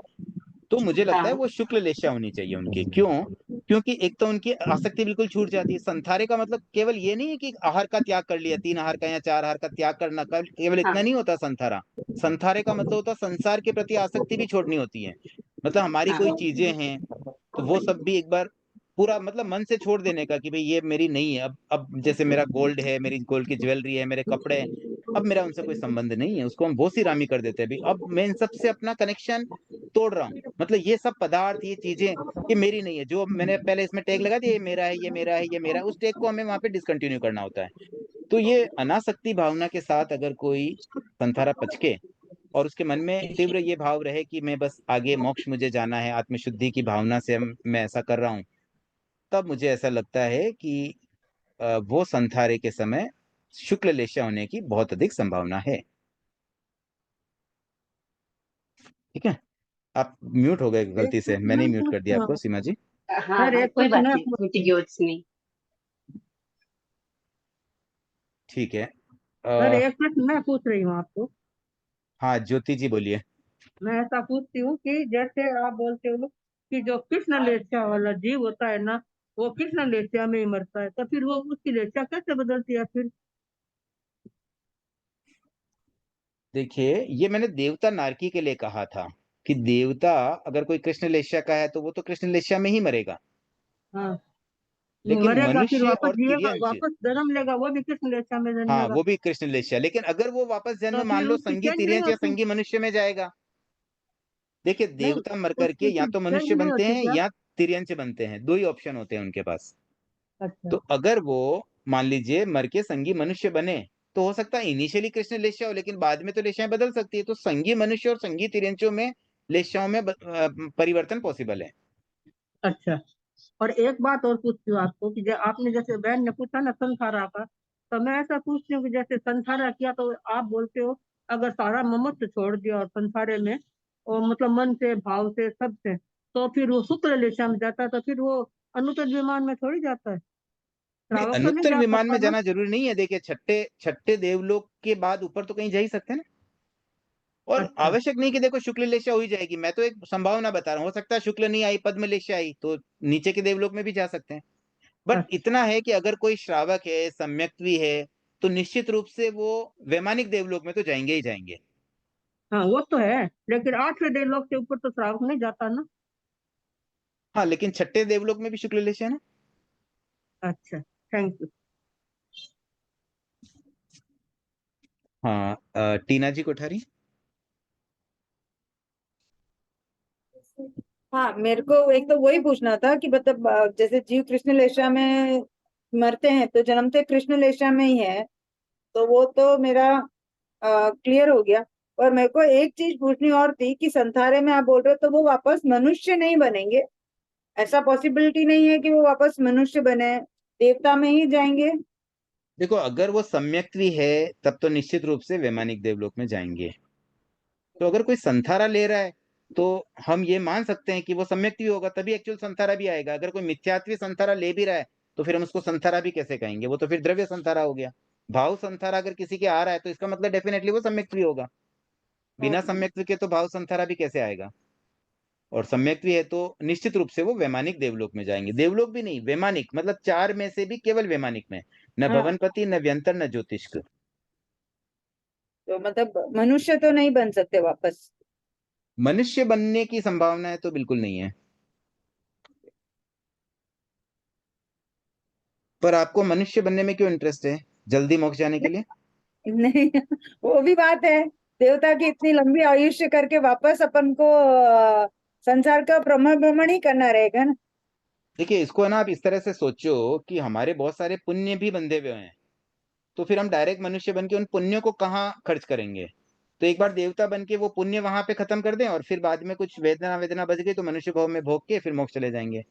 तो मुझे लगता है हाँ वो शुक्ल लेशा होनी चाहिए उनकी। क्यों? क्योंकि एक तो उनकी आसक्ति बिल्कुल छूट जाती है। संथारे का मतलब केवल ये नहीं है कि आहार का त्याग कर लिया, 3 आहार का या 4 आहार का त्याग करना, केवल इतना हाँ नहीं होता संथारा। संथारे का मतलब होता है संसार के प्रति आसक्ति भी छोड़नी होती है। मतलब हमारी हाँ कोई चीजें हैं तो वो सब भी एक बार पूरा मतलब मन से छोड़ देने का कि भाई ये मेरी नहीं है। अब जैसे मेरा गोल्ड है, मेरी गोल्ड की ज्वेलरी है, मेरे कपड़े हैं, अब मेरा उनसे कोई संबंध नहीं है, उसको हम बोसी रामी कर देते हैं। भाई अब मैं इन सब से अपना कनेक्शन तोड़ रहा हूँ। मतलब ये सब पदार्थ, ये चीजें, ये मेरी नहीं है। जो मैंने पहले इसमें टैग लगा दिया, ये मेरा है, ये मेरा है, ये मेरा है, उस टैग को हमें वहां पे डिसकंटिन्यू करना होता है। तो ये अनासक्ति भावना के साथ अगर कोई संथारा पचके और उसके मन में तीव्र ये भाव रहे कि मैं बस आगे मोक्ष मुझे जाना है, आत्मशुद्धि की भावना से मैं ऐसा कर रहा हूँ, तब मुझे ऐसा लगता है कि वो संथारे के समय शुक्ल लेशा होने की बहुत अधिक संभावना है। ठीक है, आप म्यूट हो गए गलती से, मैंने ही म्यूट कर दिया आपको सीमा जी। हाँ सर हाँ एक कोई कुछ बात मैं नहीं, मिटिग्योट्स नहीं। ठीक है। सर एक प्रश्न मैं पूछ रही हूँ आपको। हाँ ज्योति जी बोलिए। मैं ऐसा पूछती हूँ कि जैसे आप बोलते हो कि जो कृष्ण लेच्छा वाला जीव होता है ना, वो कृष्ण लेच्छा में ही मरता है, तो फिर वो उसकी लेच्छा कैसे बदलती है फिर? देखिए ये मैंने देवता नारकी के लिए कहा था कि देवता अगर कोई कृष्ण लेशा का है तो वो तो कृष्ण लेशा में ही मरेगा, हाँ लेकिन मरेगा फिर मनुष्य वापस और जिएगा, तिर्यंच, वापस जन्म लेगा, वो भी कृष्ण लेच्छा में हाँ जन्मेगा। वो भी कृष्ण लेशा, लेकिन अगर वो वापस तो जन्म मान फिर लो उसकी संगी चेंज नहीं तिर्यंच या होती? संगी मनुष्य में जाएगा। देखिए नहीं देवता मर करके उसकी या फिर तो चेंज मनुष्य नहीं बनते होती हैं क्या? या तिर्यंच बनते हैं, 2 ही ऑप्शन होते हैं उनके पास। अच्छा तो अगर वो मान लीजिए मर के संगी मनुष्य बने, तो हो सकता है इनिशियली कृष्ण लेशा हो, लेकिन बाद में तो लेशाएं बदल सकती है। तो संगी मनुष्य और संगी तिर्यंचों में लेशाओं में परिवर्तन पॉसिबल है। अच्छा। और एक बात और पूछती हूँ आपको कि आपने जैसे बहन ने पूछा ना संसारा का, तो मैं ऐसा पूछती हूँ कि जैसे संसारा किया तो आप बोलते हो अगर सारा ममत्व छोड़ दिया और संसारे में और मतलब मन से भाव से सब से, तो फिर वो शुक्ल लेशा में जाता है, तो फिर वो अनुतज विमान में थोड़ी जाता है, नहीं, श्रावक तो नहीं अनुत्तर जा विमान में सकता ना? जाना जरूरी नहीं है। देखिए छठे छठे देवलोक के बाद ऊपर तो कहीं जा ही सकते हैं ना। और अच्छा आवश्यक नहीं कि देखो शुक्ल लेशा हो ही जाएगी, मैं तो एक संभावना बता रहा हूँ। हो सकता है शुक्ल नहीं आई, पद्म लेशा आई, तो नीचे के देवलोक में भी जा सकते हैं। बट अच्छा। इतना है कि अगर कोई श्रावक है, सम्यक्त्वी है, तो निश्चित रूप से वो वैमानिक देवलोक में तो जाएंगे ही जाएंगे। हाँ वो तो है, लेकिन 8वें देवलोक के ऊपर तो श्रावक नहीं जाता ना? हाँ लेकिन छठे देवलोक में भी शुक्ल लेशा है ना। अच्छा थैंक यू। हाँ, टीना जी कोठारी। हाँ, मेरे को एक तो वही पूछना था कि मतलब जैसे जीव कृष्ण लेशा में मरते हैं तो जन्मते कृष्ण लेशा में ही है, तो वो तो मेरा क्लियर हो गया। और मेरे को एक चीज पूछनी और थी कि संथारे में आप बोल रहे हो तो वो वापस मनुष्य नहीं बनेंगे? ऐसा पॉसिबिलिटी नहीं है कि वो वापस मनुष्य बने, देवता में ही जाएंगे? देखो, अगर वो सम्यक्त्वी है तब तो निश्चित रूप से वैमानिक देवलोक में जाएंगे। तो अगर कोई संथारा ले रहा है तो हम ये मान सकते हैं कि वो सम्यक्त्वी होगा, तभी एक्चुअल संथारा भी आएगा। अगर कोई मिथ्यात्वी संथारा ले भी रहा है तो फिर हम उसको संथारा भी कैसे कहेंगे? वो तो फिर द्रव्य संथारा हो गया। भाव संथारा अगर किसी के आ रहा है तो इसका मतलब डेफिनेटली वो सम्यक्त्वी होगा। बिना सम्यक्त्वी के तो भाव संथारा भी कैसे आएगा? और सम्यक्त्वी है तो निश्चित रूप से वो वैमानिक देवलोक में जाएंगे। देवलोक भी नहीं, वैमानिक, मतलब चार में से भी केवल वैमानिक में, न हाँ, भवनपति, न व्यंतर, न ज्योतिष्क। तो मतलब मनुष्य तो नहीं बन सकते वापस? मनुष्य बनने की संभावना है तो बिल्कुल नहीं है। पर आपको मनुष्य बनने में क्यों इंटरेस्ट है? जल्दी मोक्ष जाने के लिए? नहीं, वो भी बात है। देवता की इतनी लंबी आयुष्य करके वापस अपन को संसार का भ्रमण ही करना रहेगा ना। देखिए, इसको है ना, आप इस तरह से सोचो कि हमारे बहुत सारे पुण्य भी बंधे हुए हैं, तो फिर हम डायरेक्ट मनुष्य बन के उन पुण्यों को कहाँ खर्च करेंगे? तो एक बार देवता बन के वो पुण्य वहां पे खत्म कर दें और फिर बाद में कुछ वेदना वेदना बच गई तो मनुष्य भाव में भोग के फिर मोक्ष चले जाएंगे।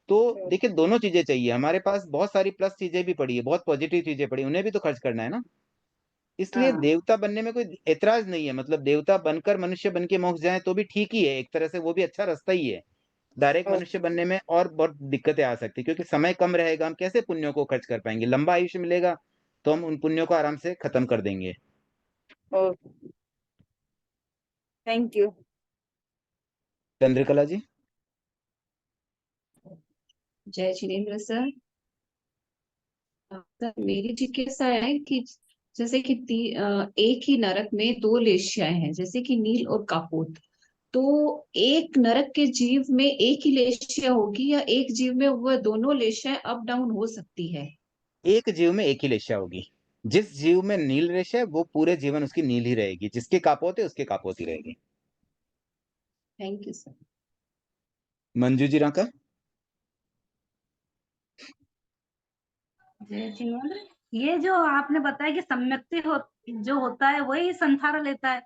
तो देखिए, दोनों चीजें चाहिए। हमारे पास बहुत सारी प्लस चीजें भी पड़ी है, बहुत पॉजिटिव चीजें पड़ी, उन्हें भी तो खर्च करना है ना। इसलिए हाँ, देवता बनने में कोई एतराज नहीं है। मतलब देवता बनकर मनुष्य बन के मोक्ष जाए तो भी ठीक ही है, एक तरह से वो भी अच्छा रास्ता ही है। डायरेक्ट मनुष्य बनने में और बहुत दिक्कतें आ सकती है, क्योंकि समय कम रहेगा, हम कैसे पुण्यों को खर्च कर पाएंगे? लंबा आयुष्य मिलेगा तो हम उन पुण्यों को आराम से खत्म कर देंगे। Thank you. चंद्रकला जी। जय जिनेन्द्र सर। सर, मेरी जिज्ञासा है कि जैसे कि एक ही नरक में दो लेश्याएं हैं, जैसे कि नील और कापोत। तो एक नरक के जीव में एक ही लेश्या होगी या एक जीव में वह दोनों लेश्याएं अप डाउन हो सकती है? एक जीव में एक ही रेशा होगी। जिस जीव में नील रेशा है वो पूरे जीवन उसकी नील ही रहेगी, जिसके कापोत है उसके कापोत ही रहेगी। Thank you sir. Manju ji Raka. जय जिनेन्द्र, ये जो आपने बताया कि सम्यक्ति जो होता है वही संथारा लेता है,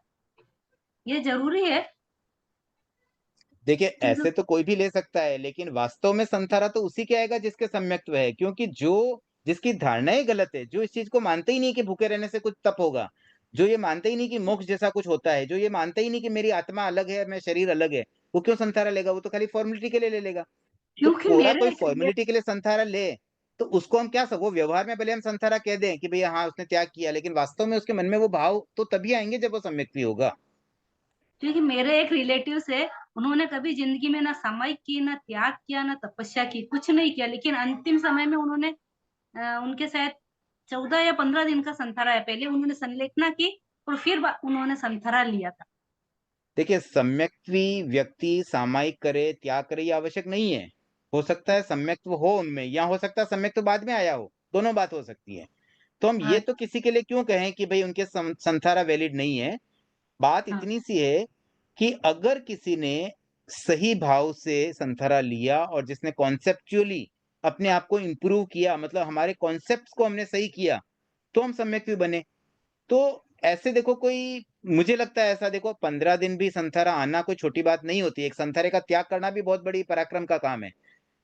ये जरूरी है? देखिए, ऐसे मतलब तो कोई भी ले सकता है, लेकिन वास्तव में संथारा तो उसी के आएगा जिसके सम्यक्त्व है। क्योंकि जो जिसकी धारणा ही गलत है, जो इस चीज को मानते ही नहीं कि भूखे रहने से कुछ तप होगा, जो ये मानते ही नहीं कि मोक्ष जैसा कुछ होता है, जो ये मानते ही नहीं कि मेरी आत्मा अलग है, मैं शरीर अलग है, वो क्यों संथारा लेगा? वो तो खाली फॉर्मेलिटी के लिए ले लेगा। तो क्योंकि कोरा मेरे कोई एक फॉर्मेलिटी के लिए संथारा ले तो उसको हम क्या सब, वो व्यवहार में भले हम संथारा कह दें कि भैया हाँ उसने त्याग किया, लेकिन वास्तव में उसके मन में वो भाव तो तभी आएंगे जब वो सम्यक्ति होगा। क्योंकि मेरे एक रिलेटिव है, उन्होंने कभी जिंदगी में ना सामायिक की, ना त्याग किया, ना तपस्या की, कुछ नहीं किया, लेकिन अंतिम समय में उन्होंने उनके शायद 14 या 15 दिन का संथारा है, पहले उन्होंने संलेखना की और फिर उन्होंने संथारा लिया था। देखिए, सम्यक्त्वी व्यक्ति सामायिक करे त्याग करे ये आवश्यक नहीं है। हो सकता है सम्यक्त्व हो उनमें, या हो सकता है सम्यक्त्व बाद में आया हो, दोनों बात हो सकती है। तो हम ये हाँ, तो किसी के लिए क्यों कहें कि भाई उनके संथारा वैलिड नहीं है। बात हाँ, इतनी सी है कि अगर किसी ने सही भाव से संथारा लिया और जिसने कॉन्सेप्चुअली अपने आप को इंप्रूव किया, मतलब हमारे कॉन्सेप्ट्स को हमने सही किया, तो हम सम्यक्त्वी बने। तो ऐसे देखो, कोई मुझे लगता है ऐसा, देखो 15 दिन भी संथारा आना कोई छोटी बात नहीं होती। एक संथारे का त्याग करना भी बहुत बड़ी पराक्रम का काम है।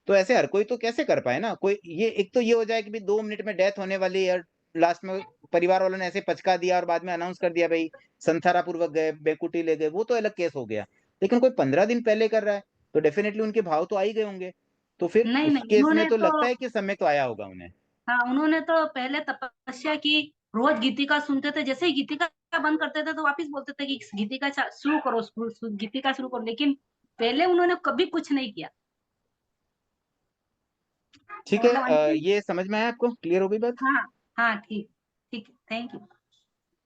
तो ऐसे हर कोई तो कैसे कर पाए ना। कोई ये, एक तो ये हो जाए कि भाई 2 मिनट में डेथ होने वाली है, लास्ट में परिवार वालों ने ऐसे पचका दिया और बाद में अनाउंस कर दिया भाई संथारा पूर्वक गए, बेकुटी ले गए, वो तो अलग केस हो गया। लेकिन कोई 15 दिन पहले कर रहा है तो डेफिनेटली उनके भाव तो आ ही गए होंगे। तो फिर नहीं उस नहीं, केस में उन्होंने तो तो, लगता है कि समय तो आया होगा उन्हें। हाँ, उन्होंने तो पहले तपस्या की, रोज गीतिका सुनते थे, जैसे ही गीतिका बंद करते थे तो वापस बोलते थे कि गीतिका शुरू करो, गीतिका शुरू करो, लेकिन पहले उन्होंने कभी कुछ नहीं किया। ठीक मतलब है, अंतिम, ये समझ में आया आपको? क्लियर हो गई बात? हाँ, हाँ, ठीक, ठीक, थैंक यू।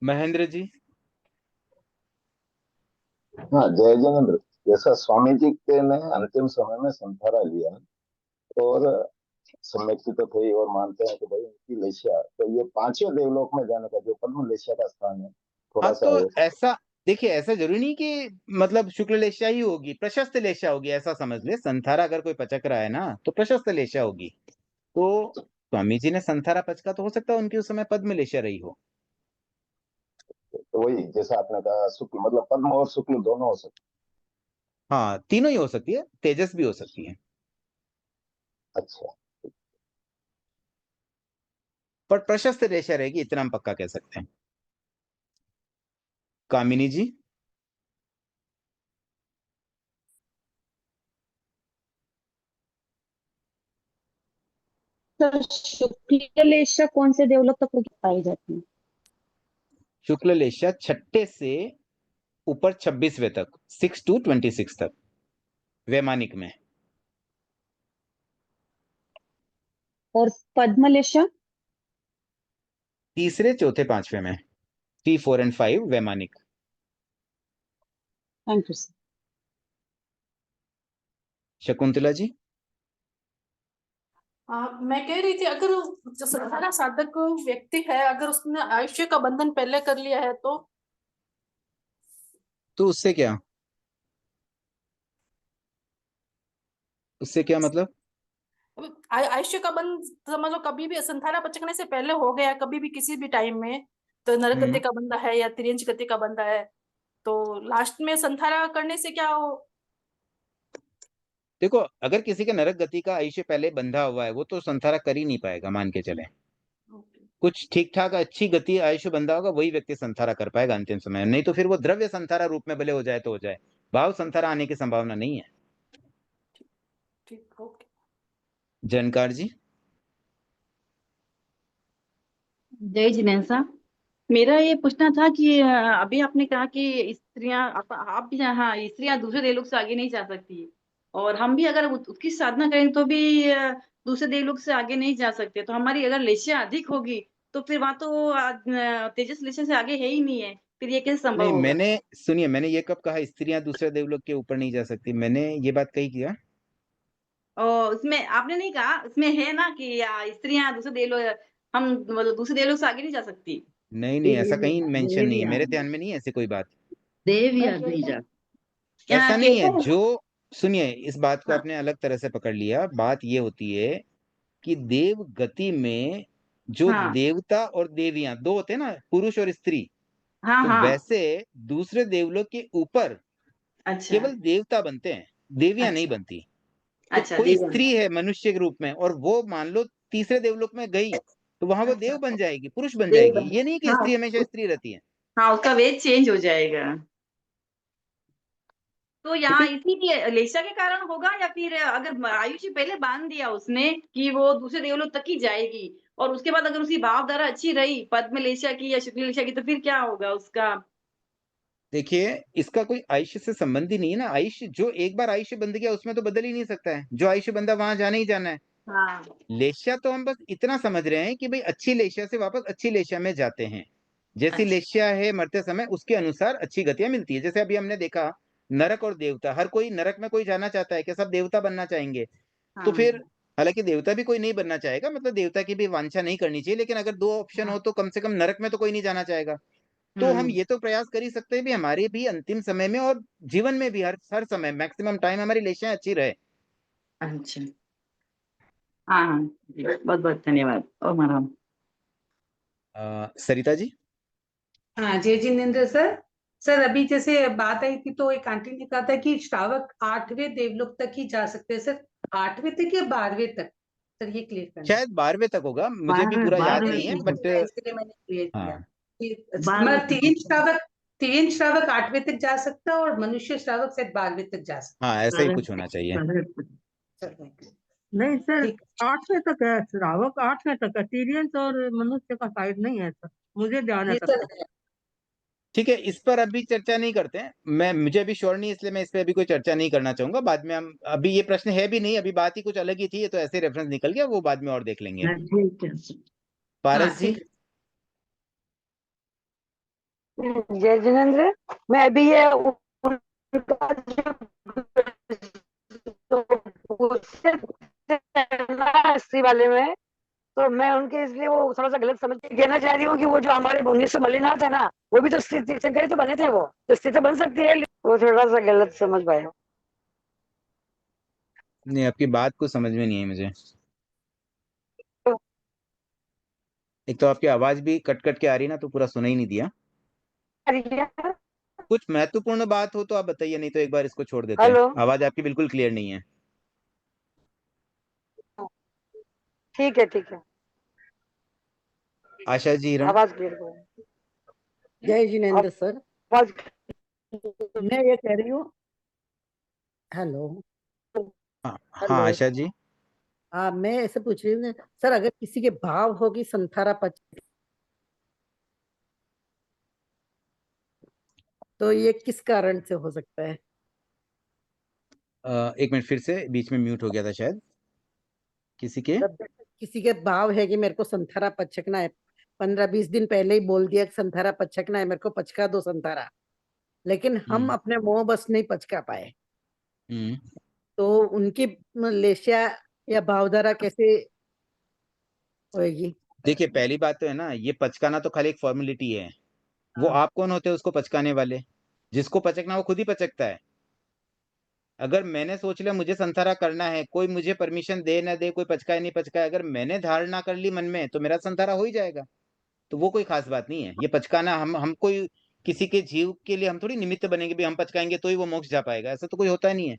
महेंद्र जी। हाँ, जय जिनेन्द्र। जैसा स्वामी जी के ने अंतिम समय में संथारा लिया और सम्यक्ति तो थे और मानते हैं कि भाई उनकी लेशिया, तो ये पांचवें देवलोक में जाने का जो पद्म लेशिया का स्थान है थोड़ा हाँ सा तो है। ऐसा देखिए, ऐसा जरूरी नहीं कि मतलब शुक्ल लेशिया ही होगी, प्रशस्त लेशिया होगी, ऐसा समझ ले। संथारा अगर कोई पचक रहा है ना तो प्रशस्त लेशिया होगी। तो स्वामी जी ने संथारा पचका तो हो सकता है उनकी उस समय पद्म लेशिया रही हो। तो वही जैसा आपने कहा शुक्ल, मतलब पद्म और शुक्ल दोनों हो सकते। हाँ, तीनों ही हो सकती है, तेजस भी हो सकती है। अच्छा, पर प्रशस्त लेशिया रहेगी, इतना हम पक्का कह सकते हैं। कामिनी जी। सर शुक्ल लेशिया कौन से देवलोक तक पाई जाती है? शुक्ल लेशिया छठे से ऊपर 26वें तक, 6 to 26 तक वैमानिक में। और पद्म लेशिया? तीसरे, चौथे, पांचवें में, 3, 4 and 5 वैमानिक। Thank you sir. Shakuntala ji. मैं कह रही थी, अगर जो संथारा साधक व्यक्ति है, अगर उसने आयुष्य का बंधन पहले कर लिया है तो उससे क्या, उससे क्या मतलब? आयुष्य का बंध समझ लो, कभी भी संथारा पचकने से पहले हो गया, कभी भी किसी भी टाइम में, तो नरक गति का बंधा है या तिर्यंच गति का बंधा है, तो लास्ट में संथारा करने से क्या हो? देखो, अगर किसी के नरक गति का आयुष्य पहले बंधा हुआ है, वो तो संथारा कर ही नहीं पाएगा, मान के चले। कुछ ठीक ठाक अच्छी गति आयुष्य बंधा होगा, वही व्यक्ति संथारा कर पाएगा अंतिम समय। नहीं तो फिर वो द्रव्य संथारा रूप में भले हो जाए तो हो जाए, भाव संथारा आने की संभावना नहीं है। ठीक, ओके। जानकार जी। जय जिनेन्द्र। मेरा ये पूछना था कि अभी आपने कहा कि स्त्रियां, आप भी, हाँ, स्त्रियां दूसरे देवलोक से आगे नहीं जा सकती, और हम भी अगर उसकी साधना करें तो भी दूसरे देवलोक से आगे नहीं जा सकते। तो हमारी अगर लेशिया अधिक होगी तो फिर वहां तो तेजस लेशिया से आगे है ही नहीं है, फिर ये कैसे संभव नहीं, होगा? मैंने सुनिए, मैंने ये कब कहा स्त्रियां दूसरे देवलोक के ऊपर नहीं जा सकती? मैंने ये बात कही क्या? और उसमें आपने नहीं कहा, उसमें है ना कि स्त्रियां दूसरे देवलोक, हम मतलब दूसरे देवलोक से आगे नहीं जा सकती। नहीं नहीं, ऐसा कहीं मेंशन नहीं है, मेरे ध्यान में नहीं है ऐसी कोई बात। देवया नहीं जा, ऐसा नहीं है। जो सुनिए, इस बात को हाँ। आपने अलग तरह से पकड़ लिया। बात ये होती है कि देव गति में जो हाँ देवता और देवियां दो होते हैं ना, पुरुष और स्त्री, हाँ तो हाँ। वैसे दूसरे देवलोक के ऊपर अच्छा केवल देवता बनते हैं, देवियां नहीं अच्छा बनती। तो अच्छा, कोई देवया। स्त्री है मनुष्य के रूप में, और वो मान लो तीसरे देवलोक में गई, तो वहां वो देव बन जाएगी, पुरुष बन देव जाएगी। बन, ये नहीं कि हाँ स्त्री हमेशा स्त्री रहती है। हाँ, उसका वेट चेंज हो जाएगा। तो ठीक यहाँ है। इसीलिए लेशा के कारण होगा, या फिर अगर आयुषी पहले बांध दिया उसने कि वो दूसरे देवलोक तक ही जाएगी, और उसके बाद अगर उसकी भावधारा अच्छी रही पद्म लेशा की या शुक्ल लेशा की, तो फिर क्या होगा उसका? देखिए, इसका कोई आयुष्य से संबंध ही नहीं है ना। आयुष्य, जो एक बार आयुष्य बंध गया उसमें तो बदल ही नहीं सकता है। जो आयुष्य बंधा वहां जाना ही जाना है। हाँ लेश्या तो हम बस इतना समझ रहे हैं कि भाई अच्छी लेश्या से वापस अच्छी लेश्या में जाते हैं। जैसी अच्छा लेश्या है मरते समय, उसके अनुसार अच्छी गतियां मिलती है। जैसे अभी हमने देखा, नरक और देवता, हर कोई नरक में कोई जाना चाहता है क्या? सब देवता बनना चाहेंगे। तो हाँ फिर हालांकि देवता भी कोई नहीं बनना चाहेगा, मतलब देवता की भी वांछा नहीं करनी चाहिए, लेकिन अगर दो ऑप्शन हो तो कम से कम नरक में तो कोई नहीं जाना चाहेगा। तो हम ये तो प्रयास कर ही सकते हैं भी हमारे भी अंतिम समय में और जीवन में भी हर हर समय मैक्सिमम टाइम हमारी लेशियां अच्छी रहे। अच्छा। हाँ हाँ, बहुत बहुत धन्यवाद। ओ मैडम। सरिता जी। हाँ, जय जिनेन्द्र सर। सर अभी जैसे बात आई थी तो एक आंटी ने कहा था कि श्रावक 8वें देवलोक तक ही जा सकते हैं। सर 8वें तक या 12वें तक? सर ये क्लियर करना। शायद 12वें तक होगा, मुझे भी पूरा याद नहीं है, बट इसलिए मैंने क्लियर किया। हाँ मतलब तीन श्रावक 8वें तक जा सकता है और मनुष्य श्रावक शायद 12वें तक जा सकता हाँ, ऐसा ही कुछ होना चाहिए। है। नहीं सर, 8वें तक है श्रावक, 8वें तक है। तिर्यंच और मनुष्य का साइड नहीं है सर, मुझे ध्यान है तक। ठीक है, इस पर अभी चर्चा नहीं करते हैं। मुझे अभी श्योर नहीं, इसलिए मैं इस पर अभी कोई चर्चा नहीं करना चाहूंगा। बाद में हम, अभी ये प्रश्न है भी नहीं, अभी बात ही कुछ अलग ही थी, ये तो ऐसे रेफरेंस निकल गया, वो बाद में और देख लेंगे। ठीक है। पारस जी। जय जिनेन्द्र। मैं अभी ये उनका जो उसी वाले में, तो मैं उनके इसलिए वो थोड़ा सा गलत समझ के कहना चाह रही हूँ कि वो जो हमारे 1900 मल्लिनाथ है ना, वो भी तो तीर्थंकर ही तो बने थे, वो तो स्थिति बन सकती है, वो थोड़ा सा गलत समझ पाए। नहीं, आपकी बात को समझ में नहीं है मुझे। एक तो आपकी आवाज भी कट कट के आ रही ना, तो पूरा सुना ही नहीं दिया। कुछ महत्वपूर्ण बात हो तो आप बताइए, नहीं तो एक बार इसको छोड़ देते हैं। हेलो, आवाज आपकी बिल्कुल क्लियर नहीं है। ठीक है ठीक है, आशा जी हिरण। आवाज क्लियर करो। जय जिनेन्द्र सर, आवाज मैं ये कह रही हूँ, हेलो हाँ हेलो, आशा जी। मैं ऐसे पूछ रही हूँ सर, अगर किसी के भाव होगी संथारा पच, तो ये किस कारण से हो सकता है? एक मिनट, फिर से बीच में म्यूट हो गया था शायद। किसी के किसी के भाव है कि मेरे को संथारा पचकना है, 15-20 दिन पहले ही बोल दिया कि संथारा पचकना है, मेरे को पचका दो संथारा, लेकिन हम अपने मुंह बस नहीं पचका पाए, तो उनकी लेशिया या भावधारा कैसे होएगी? देखिए, पहली बात तो है ना, ये पचकाना तो खाली एक फॉर्मेलिटी है। वो हाँ। आप कौन होते हैं उसको पचकाने वाले? जिसको पचकना वो खुद ही पचकता है। अगर मैंने सोच लिया मुझे संथारा करना है, कोई मुझे परमिशन दे ना दे, कोई पचकाए नहीं पचकाए, अगर मैंने धारणा कर ली मन में, तो मेरा संथारा हो ही जाएगा। तो वो कोई खास बात नहीं है। ये पचकाना हम कोई किसी के जीव के लिए हम थोड़ी निमित्त बनेंगे भी, हम पचकाएंगे तो ही वो मोक्ष जा पाएगा, ऐसा तो कोई होता नहीं है।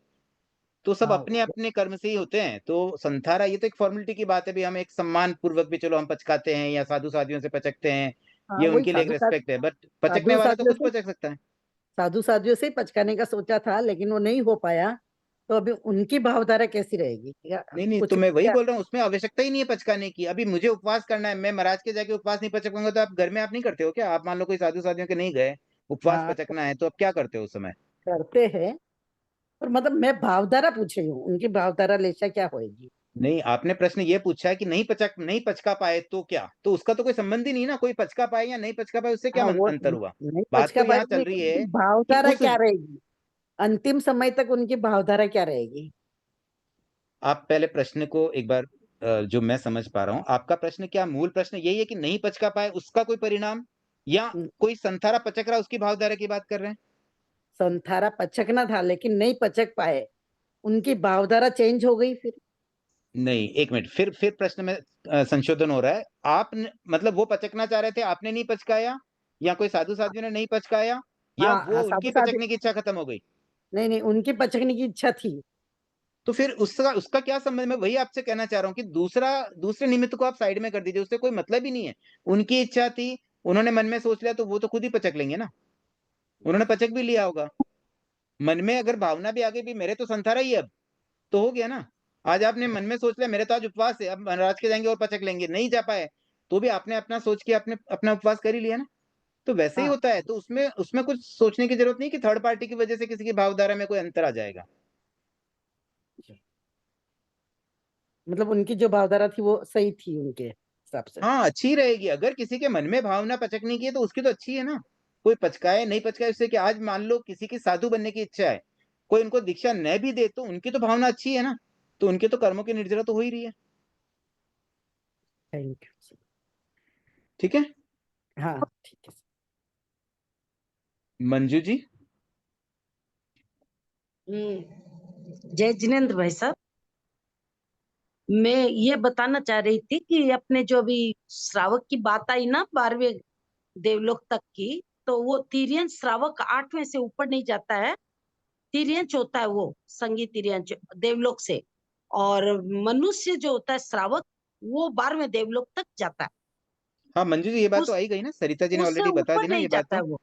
तो सब हाँ, अपने अपने कर्म से ही होते हैं। तो संथारा ये तो एक फॉर्मेलिटी की बात है भी, हम एक सम्मान पूर्वक भी चलो हम पचकाते हैं, या साधु साधियों से पचकते हैं, हाँ, ये वही उनके लिए एक रेस्पेक्ट है। बट पचकने वाला तो खुद पचक सकता है। साधु साधियों से ही पचकाने का सोचा था, लेकिन वो नहीं हो पाया, तो अभी उनकी भावधारा कैसी रहेगी? नहीं, कुछ तो मैं वही क्या? बोल रहा हूँ, उसमें आवश्यकता ही नहीं है पचकाने की। अभी मुझे उपवास करना है, मैं महाराज के जाके उपवास नहीं पचक पाऊंगा, तो आप घर में आप नहीं करते हो क्या? आप मान लो कोई साधु साधियों के नहीं गए, उपवास हाँ, पचकना है, तो आप क्या करते हो उस समय? करते हैं, पर मतलब मैं भावधारा पूछ रही हूँ, उनकी भावधारा लेशा क्या होएगी? नहीं, आपने प्रश्न ये पूछा है कि नहीं पचका पाए तो क्या, तो उसका तो कोई संबंध ही नहीं ना। कोई पचका पाए या नहीं पचका पाए, उससे क्या हाँ, वो अंतर हुआ? नहीं बात पचका तो यहाँ पाएगी, चल रही लेकिन है उनकी कि भावधारा उस क्या रहेगी? अंतिम समय तक उनकी भावधारा क्या रहेगी? आप पहले प्रश्न को एक बार जो मैं समझ पा रहा हूँ, आपका प्रश्न क्या, मूल प्रश्न यही है कि नहीं पचका पाए उसका कोई परिणाम, या कोई संथारा पचक रहा उसकी भावधारा की बात कर रहे हैं? संथारा पचकना था लेकिन नहीं पचक पाए, उनकी भावधारा चेंज हो गई फिर? नहीं, एक मिनट, फिर प्रश्न में संशोधन हो रहा है। मतलब वो पचकना चाह रहे थे, आपने नहीं पचकाया, या कोई साधु साधियों ने नहीं पचकाया, या हाँ, वो साधु उनकी साधु, पचकने की इच्छा खत्म हो गई? नहीं नहीं, उनकी पचकने की इच्छा थी। तो फिर उसका उसका क्या संबंध? मैं वही आपसे कहना चाह रहा हूँ कि दूसरे निमित्त को आप साइड में कर दीजिए, उससे कोई मतलब ही नहीं है। उनकी इच्छा थी, उन्होंने मन में सोच लिया, तो वो तो खुद ही पचक लेंगे ना। उन्होंने पचक भी लिया होगा। मन में अगर भावना भी आ गई भी मेरे तो संथारा ही है, अब तो हो गया ना। आज आपने मन में सोच लिया मेरे तो आज उपवास है, अब महाराज के जाएंगे और पचक लेंगे, नहीं जा पाए, तो भी आपने अपना सोच के आपने अपना उपवास कर ही लिया ना। तो वैसे ही हाँ, होता है। तो उसमें उसमें कुछ सोचने की जरूरत नहीं कि थर्ड पार्टी की वजह से किसी की भावधारा में कोई अंतर आ जाएगा। मतलब उनकी जो भावधारा थी वो सही थी उनके हिसाब से। हाँ, अच्छी रहेगी। अगर किसी के मन में भावना पचकने की है तो उसकी तो अच्छी है ना। कोई पचकाए नहीं पचकाए उससे कि, आज मान लो किसी की साधु बनने की इच्छा है, कोई उनको दीक्षा न भी दे, तो उनकी तो भावना अच्छी है ना, तो उनके तो कर्मों की निर्जरा तो हो ही रही है। Thank you. ठीक है। हाँ, ठीक है। मंजू जी। जय जिनेन्द्र भाई साहब, मैं ये बताना चाह रही थी कि अपने जो अभी श्रावक की बात आई ना 12वें देवलोक तक की, तो वो तिर्यंच श्रावक 8वें से ऊपर नहीं जाता है, तिर्यंच होता है वो संगी तिर्यंच देवलोक से, और मनुष्य जो होता है श्रावक वो 12वें देवलोक तक जाता है। हाँ मंजू जी, ये बात तो उस आई गई ना, सरिता जी ने उससे ऑलरेडी बता दी ऊपर ना नहीं ये बात जाता तो। है वो।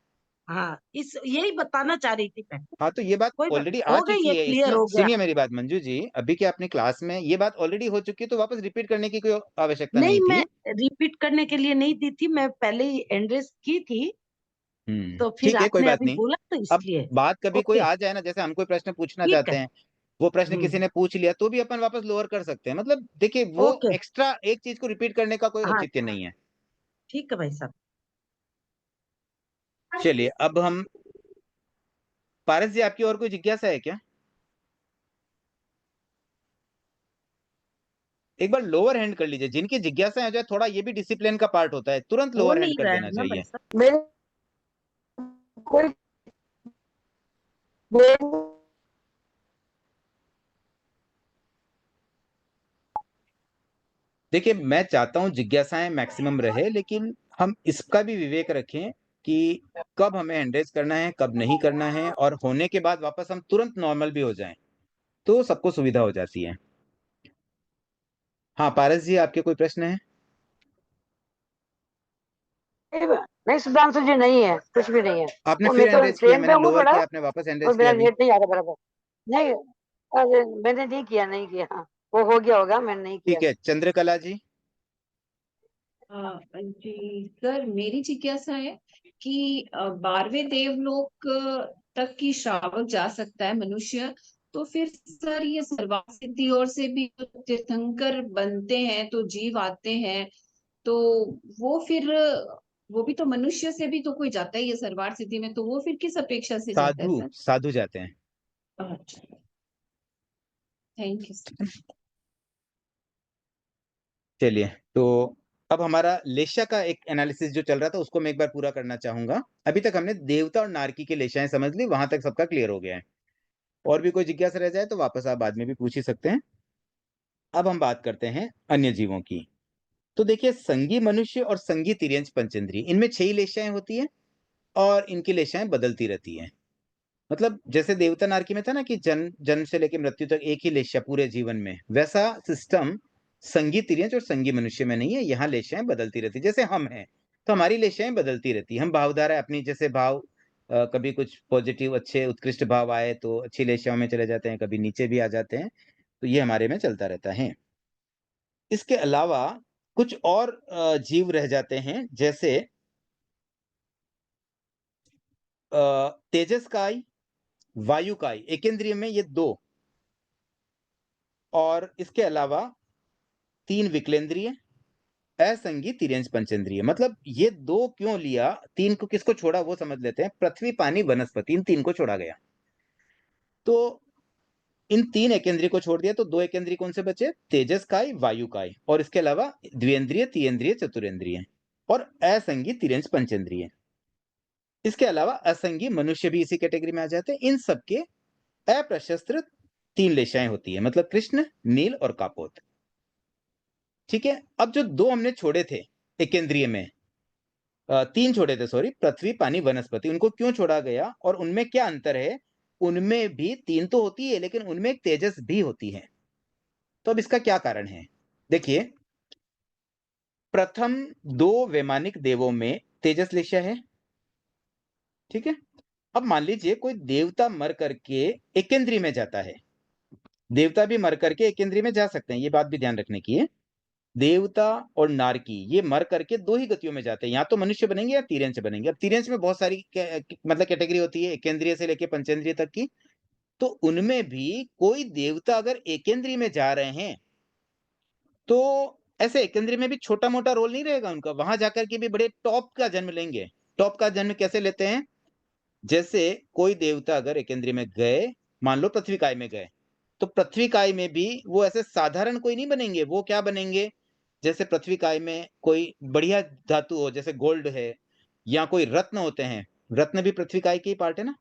हाँ, इस यही बताना चाह रही थी मैं। हाँ, तो ये बात कोई बात ऑलरेडी आ हो गई, ये चुकी है। क्लियर इसमें हो गया। सुनिए मेरी बात मंजू जी, अभी क्या अपनी क्लास में ये बात ऑलरेडी हो चुकी है, तो वापस रिपीट करने की कोई आवश्यकता नहीं, नहीं मैं थी। रिपीट करने के लिए नहीं दी थी, मैं पहले ही एड्रेस की थी, तो फिर ठीक है, कोई आपने बात अभी नहीं। बोला तो अब इसलिए। बात कभी कोई ओके, आ जाए ना, जैसे हम कोई प्रश्न पूछना ठीक चाहते है। हैं, वो प्रश्न किसी ने पूछ लिया, तो भी अपन वापस लोअर कर सकते हैं। मतलब देखिए, वो ओके, एक्स्ट्रा एक चीज को रिपीट करने का कोई हाँ, औचित्य नहीं है। ठीक है भाई साहब। चलिए, अब हम, पारस जी आपकी और कोई जिज्ञासा है क्या? एक बार लोअर हैंड कर लीजिए, जिनकी जिज्ञासा हो जाए, थोड़ा ये भी डिसिप्लिन का पार्ट होता है, तुरंत हो लोअर नहीं हैंड कर रहा देना है ना भाई चाहिए। साहब। मेरे मेरे- देखिए, मैं चाहता हूँ जिज्ञासाएं मैक्सिमम रहे, लेकिन हम इसका भी विवेक रखें कि कब हमें हैंड करना है, कब नहीं करना है, और होने के बाद वापस हम तुरंत नॉर्मल भी हो जाएं, तो सबको सुविधा हो जाती है। हाँ पारस जी, आपके कोई प्रश्न है? नहीं सुधांशु जी, नहीं है, कुछ भी नहीं है। आपने वो फिर मैं तो हैंड किया, ट्रेन पे मैंने हूँ लोअर थोड़ा, किया, आपने वापस हैंड और किया मेरा अभी। नेट नहीं आ रहा बराबर। नहीं, अरे मैंने नहीं किया, नहीं किया। हाँ, वो हो गया होगा, मैंने नहीं किया। ठीक है, चंद्रकला जी। जी सर, मेरी जिज्ञासा है कि 12वें देवलोक तक की श्रावक जा सकता है मनुष्य, तो फिर सर ये सर्वार्थ सिद्धि और से भी जो तीर्थंकर बनते हैं, तो जीव आते हैं, तो वो फिर वो भी तो मनुष्य से भी तो कोई जाता है ये सर्वार्थ सिद्धि में, तो वो फिर किस अपेक्षा से जाता है सर? साधु जाते हैं। अच्छा, थैंक यू सर। चलिए, तो अब हमारा लेशा का एक एनालिसिस जो चल रहा था उसको मैं एक बार पूरा करना चाहूंगा। अभी तक हमने देवता और नारकी की लेशाएं समझ ली, वहां तक सबका क्लियर हो गया है। और भी कोई जिज्ञासा रह जाए तो वापस आप बाद में भी पूछ ही सकते हैं। अब हम बात करते हैं अन्य जीवों की। तो देखिए, संगी मनुष्य और संगी तिर्यंच पंचेंद्रिय, इनमें 6 ही लेशाएं होती हैं और इनकी लेशाएं बदलती रहती हैं। मतलब जैसे देवता नारकी में था ना कि जन्म से लेकर मृत्यु तक एक ही लेशा पूरे जीवन में, वैसा सिस्टम संगी तिर्यंच और संगी मनुष्य में नहीं है। यहाँ लेशाएं बदलती रहती, जैसे हम हैं तो हमारी लेशाएं बदलती रहती। हम भावधारा अपनी, जैसे भाव कभी कुछ पॉजिटिव अच्छे उत्कृष्ट भाव आए तो अच्छी लेशाओं में चले जाते हैं, कभी नीचे भी आ जाते हैं, तो ये हमारे में चलता रहता है। इसके अलावा कुछ और जीव रह जाते हैं, जैसे तेजस्काय, वायुकाय, एकेंद्रिय में ये 2, और इसके अलावा 3 विकलेंद्रिय, असंगी तिर्यंच पंचेंद्रिय। मतलब ये 2 क्यों लिया, 3 को किसको छोड़ा वो समझ लेते हैं। पृथ्वी पानी वनस्पति, इन 3 को छोड़ा गया, तो इन 3 एकेंद्रिय को छोड़ दिया, तो 2 एकेंद्रिय कौन से बचे? तेजस्काय, वायुकाय, और इसके अलावा द्विएंद्रिय, तीन्द्रिय, चतुरेंद्रिय, और असंगी तिर्यंच पंचेंद्रिय। इसके अलावा असंगी मनुष्य भी इसी कैटेगरी में आ जाते हैं। इन सबके अप्रशस्त्र 3 लेशाएं होती है, मतलब कृष्ण, नील और कापोत। ठीक है, अब जो 2 हमने छोड़े थे एकेंद्रिय में, 3 छोड़े थे सॉरी, पृथ्वी पानी वनस्पति, उनको क्यों छोड़ा गया और उनमें क्या अंतर है? उनमें भी 3 तो होती है, लेकिन उनमें एक तेजस भी होती है। तो अब इसका क्या कारण है? देखिए, प्रथम 2 वैमानिक देवों में तेजस लेशा है। ठीक है, अब मान लीजिए कोई देवता मर करके एकेंद्री में जाता है। देवता भी मर करके एकेंद्री में जा सकते हैं, ये बात भी ध्यान रखने की है। देवता और नारकी ये मर करके 2 ही गतियों में जाते हैं, या तो मनुष्य बनेंगे या तिर्यंच बनेंगे। अब तिर्यंच में बहुत सारी मतलब कैटेगरी होती है, एकेंद्रिय से लेकर पंचेंद्रिय तक की। तो उनमें भी कोई देवता अगर एकेंद्रिय में जा रहे हैं, तो ऐसे एकेंद्रिय में भी छोटा मोटा रोल नहीं रहेगा उनका, वहां जाकर के भी बड़े टॉप का जन्म लेंगे। टॉप का जन्म कैसे लेते हैं? जैसे कोई देवता अगर एकेंद्रिय में गए, मान लो पृथ्वी काय में गए, तो पृथ्वी काय में भी वो ऐसे साधारण कोई नहीं बनेंगे। वो क्या बनेंगे? जैसे पृथ्वी काय में कोई बढ़िया धातु हो, जैसे गोल्ड है, या कोई रत्न होते हैं, रत्न भी पृथ्वी काय के ही पार्ट है ना,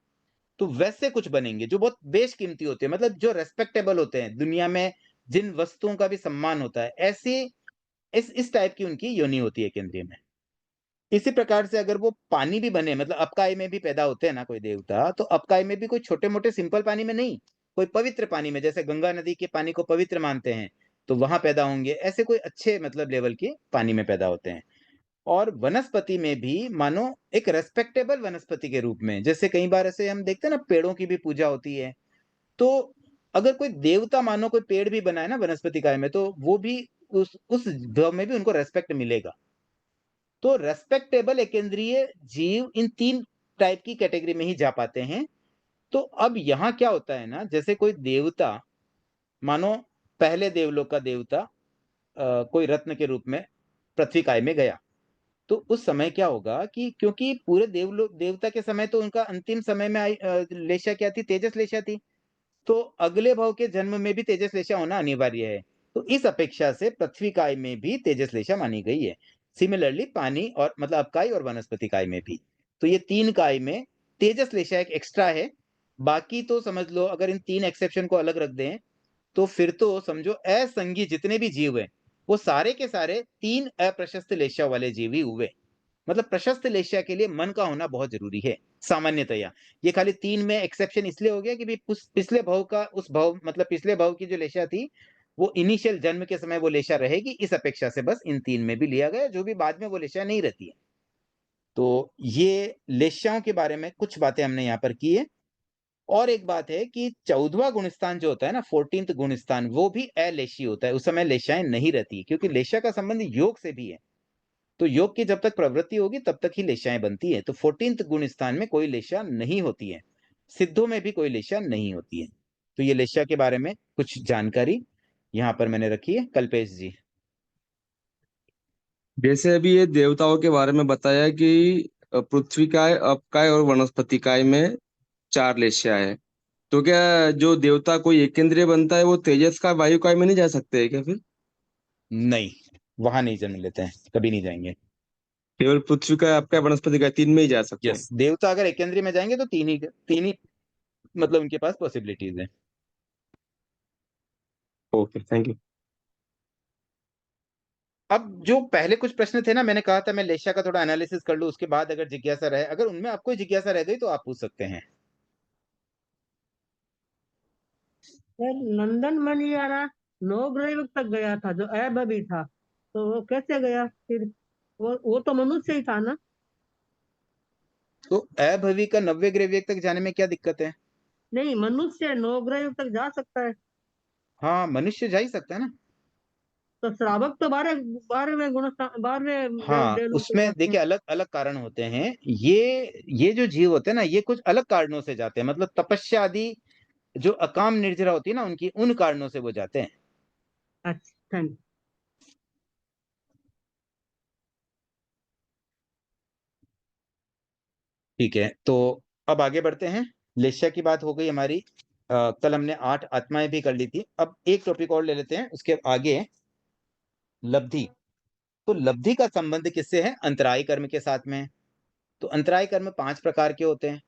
तो वैसे कुछ बनेंगे जो बहुत बेशकीमती होते हैं, मतलब जो रेस्पेक्टेबल होते हैं दुनिया में, जिन वस्तुओं का भी सम्मान होता है, ऐसे इस टाइप की उनकी योनि होती है केंद्रीय में। इसी प्रकार से अगर वो पानी भी बने, मतलब अपकाय में भी पैदा होते हैं ना कोई देवता, तो अपकाय में भी कोई छोटे मोटे सिंपल पानी में नहीं, कोई पवित्र पानी में, जैसे गंगा नदी के पानी को पवित्र मानते हैं, तो वहां पैदा होंगे। ऐसे कोई अच्छे मतलब लेवल के पानी में पैदा होते हैं। और वनस्पति में भी मानो एक रेस्पेक्टेबल वनस्पति के रूप में, जैसे कई बार ऐसे हम देखते हैं ना, पेड़ों की भी पूजा होती है। तो अगर कोई देवता मानो कोई पेड़ भी बनाए ना वनस्पति काय में, तो वो भी उस भाव में भी उनको रेस्पेक्ट मिलेगा। तो रेस्पेक्टेबल एकेंद्रीय जीव इन 3 टाइप की कैटेगरी में ही जा पाते हैं। तो अब यहाँ क्या होता है ना, जैसे कोई देवता मानो पहले देवलोक का देवता कोई रत्न के रूप में पृथ्वी काय में गया, तो उस समय क्या होगा कि क्योंकि पूरे देवलोक देवता के समय तो उनका अंतिम समय में लेशा क्या थी? तेजस लेशा थी। तो अगले भाव के जन्म में भी तेजस लेशा होना अनिवार्य है। तो इस अपेक्षा से पृथ्वी काय में भी तेजस लेशा मानी गई है। सिमिलरली पानी और मतलब अपकाय और वनस्पति काय में भी। तो ये 3 काय में तेजस लेशा एक एक्स्ट्रा है। बाकी तो समझ लो अगर इन 3 एक्सेप्शन को अलग रख दें तो फिर तो समझो असंगी जितने भी जीव हैं वो सारे के सारे 3 अप्रशस्त लेशा वाले जीव ही हुए। मतलब प्रशस्त लेशा के लिए मन का होना बहुत जरूरी है सामान्यतया। ये खाली 3 में एक्सेप्शन इसलिए हो गया कि भी पिछले भाव का उस भाव मतलब पिछले भाव की जो लेशा थी वो इनिशियल जन्म के समय वो लेशा रहेगी, इस अपेक्षा से बस इन 3 में भी लिया गया, जो भी बाद में वो लेशा नहीं रहती है। तो ये लेशाओं के बारे में कुछ बातें हमने यहाँ पर की है। और एक बात है कि 14वां गुणस्थान जो होता है ना, 14th गुणस्थान, वो भी अलेशी होता है। उस समय लेशाएं नहीं रहती क्योंकि लेशा का संबंध योग से भी है। तो योग की जब तक प्रवृत्ति होगी तब तक ही लेशाएं बनती है। तो 14th गुण स्थान में कोई लेशा नहीं होती है, सिद्धों में भी कोई लेशा नहीं होती है। तो ये लेशा के बारे में कुछ जानकारी यहाँ पर मैंने रखी है। कल्पेश जी। जैसे अभी ये देवताओं के बारे में बताया कि पृथ्वी काय, अपकाय और वनस्पति काय में 4 लेशा है। तो क्या जो देवता कोई एक केंद्रीय बनता है वो तेजस का वायु काय में नहीं जा सकते है क्या फिर? नहीं, वहां नहीं जन्म लेते हैं, कभी नहीं जाएंगे। केवल पृथ्वी का, अपकाय, वनस्पति का 3 में ही जा सकते हैं। यस, देवता अगर एक केंद्रीय में जाएंगे तो तीन ही मतलब उनके पास पॉसिबिलिटीज है। Okay, thank you. अब जो पहले कुछ प्रश्न थे ना, मैंने कहा था मैं लेशा का थोड़ा एनालिसिस कर लूं, उसके बाद अगर जिज्ञासा रहे, अगर उनमें आपको जिज्ञासा रह गई तो आप पूछ सकते हैं। सर नंदन मणियारा 9 ग्रह तक गया था जो अभवी था, तो वो कैसे गया फिर? वो तो मनुष्य ही था ना? तो अभवी का 90 ग्रह तक जाने में क्या दिक्कत है? नहीं, मनुष्य 9 ग्रह तक जा सकता है। हाँ, मनुष्य जा ही सकता है ना। तो श्रावक तो 12वें गुण 12वें हाँ, देवलोक पे उसमें जाते हैं। देखिए अलग अलग कारण होते हैं। ये जो जीव होते हैं ना, ये कुछ अलग कारणों से जाते हैं। मतलब तपस्या आदि जो अकाम निर्जरा होती है ना उनकी, उन कारणों से वो जाते हैं। अच्छा, थैंक। ठीक है, तो अब आगे बढ़ते हैं। लेशा की बात हो गई हमारी। कल हमने 8 आत्माएं भी कर ली थी। अब एक टॉपिक और ले लेते हैं उसके आगे, लब्धि। तो लब्धि का संबंध किससे है? अंतराय कर्म के साथ में। तो अंतराय कर्म 5 प्रकार के होते हैं।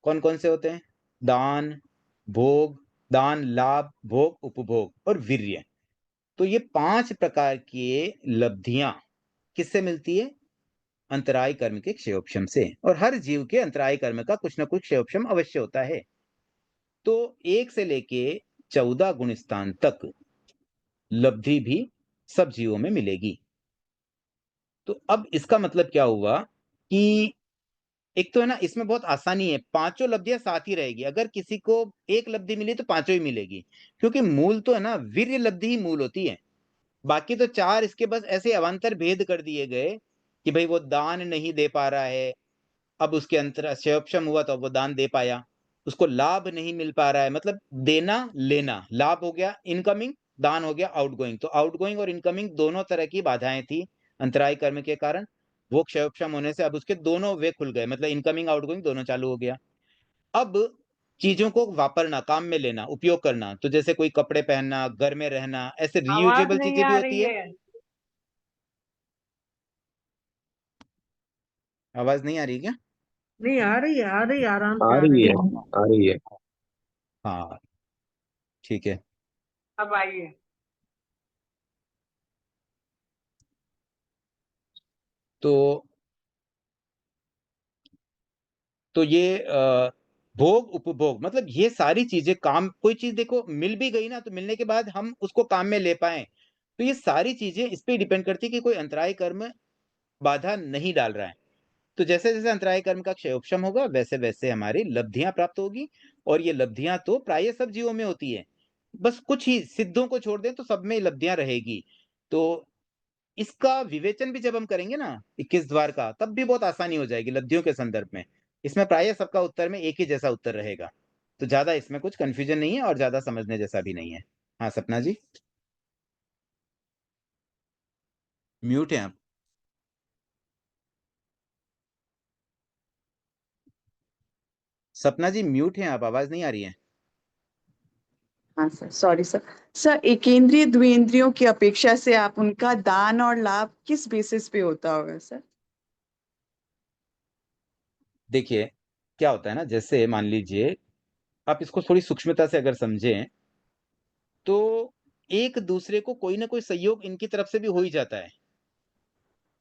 कौन कौन से होते हैं? दान, भोग, दान, लाभ, भोग, उपभोग और वीर्य। तो ये 5 प्रकार के लब्धियां किससे मिलती है? अंतराय कर्म के क्षयोपशम से। और हर जीव के अंतराय कर्म का कुछ ना कुछ क्षयोपशम अवश्य होता है। तो 1 से लेके 14 गुण स्थान तक लब्धि भी सब जीवों में मिलेगी। तो अब इसका मतलब क्या हुआ कि एक तो है ना, इसमें बहुत आसानी है, पांचों लब्धियां साथ ही रहेगी। अगर किसी को एक लब्धि मिली तो पांचों ही मिलेगी, क्योंकि मूल तो है ना वीर्य लब्धि ही मूल होती है। बाकी तो 4 इसके बस ऐसे अवान्तर भेद कर दिए गए कि भाई वो दान नहीं दे पा रहा है, अब उसके अंतर क्षयोपशम हुआ तो वो दान दे पाया। उसको लाभ नहीं मिल पा रहा है, मतलब देना लेना, लाभ हो गया इनकमिंग, दान हो गया आउटगोइंग। तो आउटगोइंग और इनकमिंग दोनों तरह की बाधाएं थी अंतराय कर्म के कारण। वो क्षयोपशम होने से अब उसके दोनों वे खुल गए, मतलब इनकमिंग आउटगोइंग दोनों चालू हो गया। अब चीजों को वापरना, काम में लेना, उपयोग करना, तो जैसे कोई कपड़े पहनना, घर में रहना, ऐसे आवाज रियूजेबल नहीं चीजें भी आ होती रही है। है। आवाज नहीं आ रही क्या? नहीं, आ रही है, आ रही है, आराम आ से आ रही रही है, है। आ रही है। हाँ, ठीक है। अब आइए। तो ये भोग उपभोग, मतलब ये सारी चीजें, काम, कोई चीज देखो मिल भी गई ना, तो मिलने के बाद हम उसको काम में ले पाए, तो ये सारी चीजें इस पे डिपेंड करती है कि कोई अंतराय कर्म बाधा नहीं डाल रहा है। तो जैसे जैसे अंतराय कर्म का क्षयोपशम होगा वैसे वैसे हमारी लब्धियां प्राप्त होगी। और ये लब्धियां तो प्राय सब जीवों में होती है, बस कुछ ही सिद्धों को छोड़ दें तो सब में लब्धियां रहेगी। तो इसका विवेचन भी जब हम करेंगे ना 21 द्वार का, तब भी बहुत आसानी हो जाएगी लब्धियों के संदर्भ में। इसमें प्राय सबका उत्तर में एक ही जैसा उत्तर रहेगा, तो ज्यादा इसमें कुछ कंफ्यूजन नहीं है और ज्यादा समझने जैसा भी नहीं है। हाँ सपना जी, म्यूट है आप। सपना जी म्यूट है आप, आवाज नहीं आ रही है। हाँ सर, सॉरी सर। सर, एकेंद्रीय द्विएंद्रियों की अपेक्षा से आप उनका दान और लाभ किस बेसिस पे होता होगा सर? देखिए क्या होता है ना, जैसे मान लीजिए आप इसको थोड़ी सूक्ष्मता से अगर समझें तो एक दूसरे को कोई ना कोई सहयोग इनकी तरफ से भी हो ही जाता है।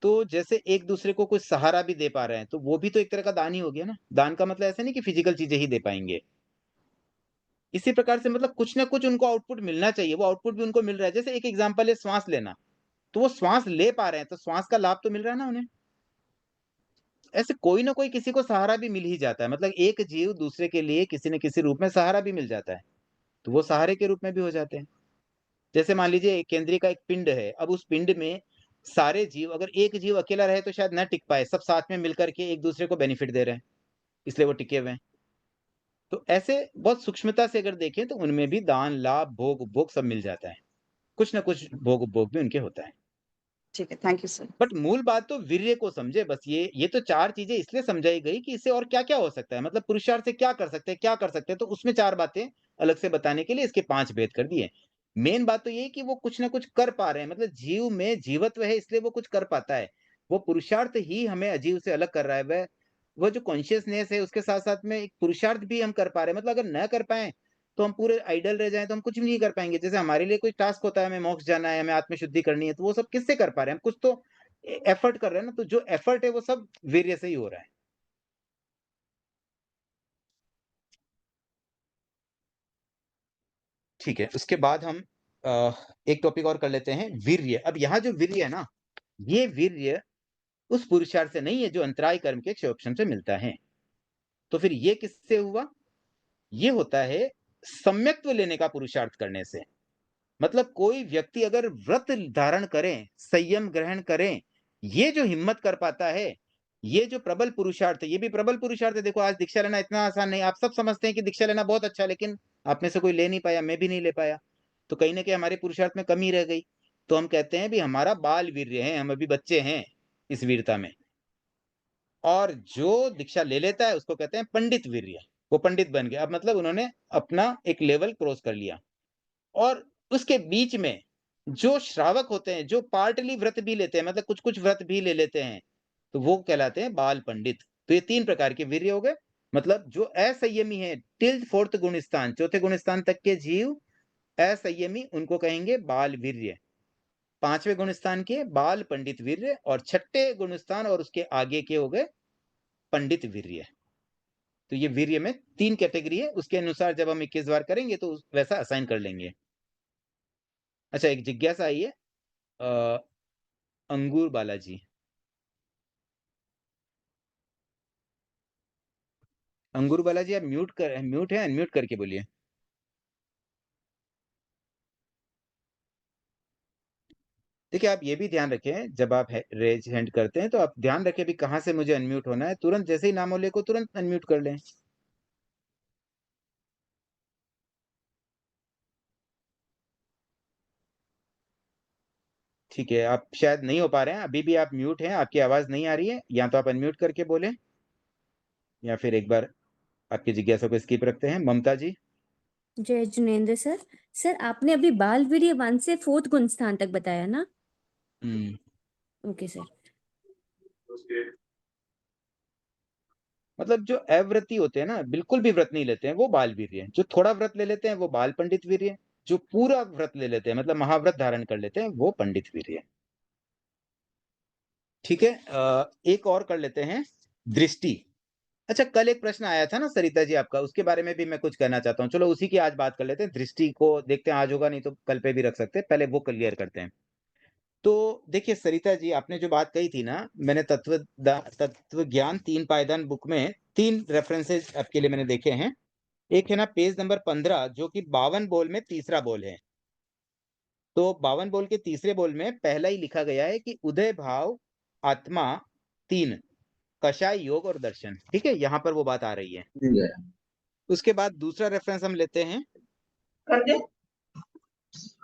तो जैसे एक दूसरे को कोई सहारा भी दे पा रहे हैं तो वो भी तो एक तरह का दान ही हो गया ना। दान का मतलब ऐसा नहीं कि फिजिकल चीजें ही दे पाएंगे। इसी प्रकार से मतलब कुछ ना कुछ उनको आउटपुट मिलना चाहिए, वो आउटपुट भी उनको मिल रहा है। जैसे एक एग्जांपल है श्वास लेना, तो वो श्वास ले पा रहे हैं तो श्वास का लाभ तो मिल रहा है ना उन्हें। ऐसे कोई ना कोई किसी को सहारा भी मिल ही जाता है, मतलब एक जीव दूसरे के लिए किसी न किसी रूप में सहारा भी मिल जाता है, तो वो सहारे के रूप में भी हो जाते हैं। जैसे मान लीजिए एक केंद्रीय का एक पिंड है, अब उस पिंड में सारे जीव, अगर एक जीव अकेला रहे तो शायद ना टिक पाए, सब साथ में मिलकर के एक दूसरे को बेनिफिट दे रहे हैं, इसलिए वो टिके हुए हैं। तो ऐसे बहुत सूक्ष्मता से अगर देखें तो उनमें भी दान, लाभ, भोग, उपभोग सब मिल जाता है। कुछ ना कुछ भोग उपभोग भी उनके होता है। ठीक है, थैंक यू सर। बट मूल बात तो वीर्य को समझे बस। ये तो 4 चीजें इसलिए समझाई गई कि इससे और क्या-क्या हो सकता है, मतलब पुरुषार्थ से क्या कर सकते हैं, क्या कर सकते हैं, तो उसमें 4 बातें अलग से बताने के लिए इसके 5 भेद कर दिए। मेन बात तो ये है कि वो कुछ ना कुछ कर पा रहे हैं, मतलब जीव में जीवत्व है इसलिए वो कुछ कर पाता है। वो पुरुषार्थ ही हमें अजीव से अलग कर रहा है। वो जो कॉन्शियसनेस है उसके साथ-साथ में एक पुरुषार्थ भी हम कर पा रहे हैं। मतलब अगर न कर पाएँ तो हम पूरे आइडल रह जाएँ तो हम कुछ भी नहीं कर पाएँगे। जैसे हमारे लिए कोई टास्क होता है, हमें मोक्ष जाना है, हमें आत्मशुद्धि करनी है, तो वो सब किससे कर पा रहे हैं? हम कुछ तो एफर्ट कर रहे हैं ना, तो जो एफर्ट है वो सब वीर्य से ही हो रहा है। ठीक है, उसके बाद हम एक टॉपिक और कर लेते हैं, वीर्य। अब यहाँ जो वीर्य है ना, ये वीर्य उस पुरुषार्थ से नहीं है जो अंतराय कर्म के क्षयोक्षम से मिलता है। तो फिर ये किससे हुआ? ये होता है सम्यक्त्व लेने का पुरुषार्थ करने से। मतलब कोई व्यक्ति अगर व्रत धारण करें, संयम ग्रहण करें, ये जो हिम्मत कर पाता है, ये जो प्रबल पुरुषार्थ है, ये भी प्रबल पुरुषार्थ है। देखो आज दीक्षा लेना इतना आसान नहीं। आप सब समझते हैं कि दीक्षा लेना बहुत अच्छा है, लेकिन आप में से कोई ले नहीं पाया, मैं भी नहीं ले पाया, तो कहीं ना कहीं हमारे पुरुषार्थ में कमी रह गई। तो हम कहते हैं भी हमारा बाल वीर्य है, हम अभी बच्चे हैं इस वीरता में। और जो दीक्षा ले लेता है उसको कहते हैं पंडित वीर्य। वो पंडित बन गए, अब मतलब उन्होंने अपना एक लेवल क्रॉस कर लिया। और उसके बीच में जो श्रावक होते हैं, जो पार्टली व्रत भी लेते हैं, मतलब कुछ-कुछ व्रत भी ले लेते हैं, तो वो कहलाते हैं बाल पंडित। तो ये 3 प्रकार के वीर्य हो गए। मतलब जो असंयमी है टिल 4th गुण स्थान, 4थे गुण स्थान तक के जीव असंयमी, उनको कहेंगे बाल वीर्य। 5वें गुण स्थान के बाल पंडित वीर्य, और 6ठे गुण स्थान और उसके आगे के हो गए पंडित वीर्य। तो ये वीर्य में 3 कैटेगरी है, उसके अनुसार जब हम 21 बार करेंगे तो वैसा असाइन कर लेंगे। अच्छा, एक जिज्ञासा आई है अंगूर बालाजी। अंगूर बालाजी आप म्यूट है, अनम्यूट करके बोलिए। देखिए आप ये भी ध्यान रखें, जब आप रेज हैंड करते हैं तो आप ध्यान रखें भी कहाँ से मुझे अनम्यूट होना है। तुरंत जैसे ही नाम हो ले को तुरंत अनम्यूट कर लें। ठीक है, आप शायद नहीं हो पा रहे हैं, अभी भी आप म्यूट हैं, आपकी आवाज नहीं आ रही है। या तो आप अनम्यूट करके बोलें या फिर एक बार आपकी जिज्ञासा को स्किप रखते हैं। ममता जी। जय जिनेन्द्र सर। सर आपने अभी बाल वीर्य 1 से 4th गुण स्थान तक बताया ना? Okay sir. मतलब जो अव्रती होते हैं ना, बिल्कुल भी व्रत नहीं लेते हैं, वो बाल वीर्य। जो थोड़ा व्रत ले लेते हैं वो बाल पंडित वीर्य। जो पूरा व्रत ले लेते हैं, मतलब महाव्रत धारण कर लेते हैं, वो पंडित वीर्य। ठीक है, एक और कर लेते हैं, दृष्टि। अच्छा, कल एक प्रश्न आया था ना सरिता जी आपका, उसके बारे में भी मैं कुछ कहना चाहता हूँ। चलो उसी की आज बात कर लेते हैं। दृष्टि को देखते हैं, आज होगा नहीं तो कल पे भी रख सकते हैं, पहले वो क्लियर करते हैं। तो देखिए सरिता जी, आपने जो बात कही थी ना, मैंने तत्व ज्ञान 3 पायदान बुक में 3 रेफरेंसेस आपके लिए मैंने देखे हैं। एक है ना पेज नंबर 15, जो कि 52 बोल में तीसरा बोल है। तो 52 बोल के तीसरे बोल में पहला ही लिखा गया है कि उदय भाव, आत्मा, 3, कषाय, योग और दर्शन। ठीक है, यहाँ पर वो बात आ रही है। उसके बाद दूसरा रेफरेंस हम लेते हैं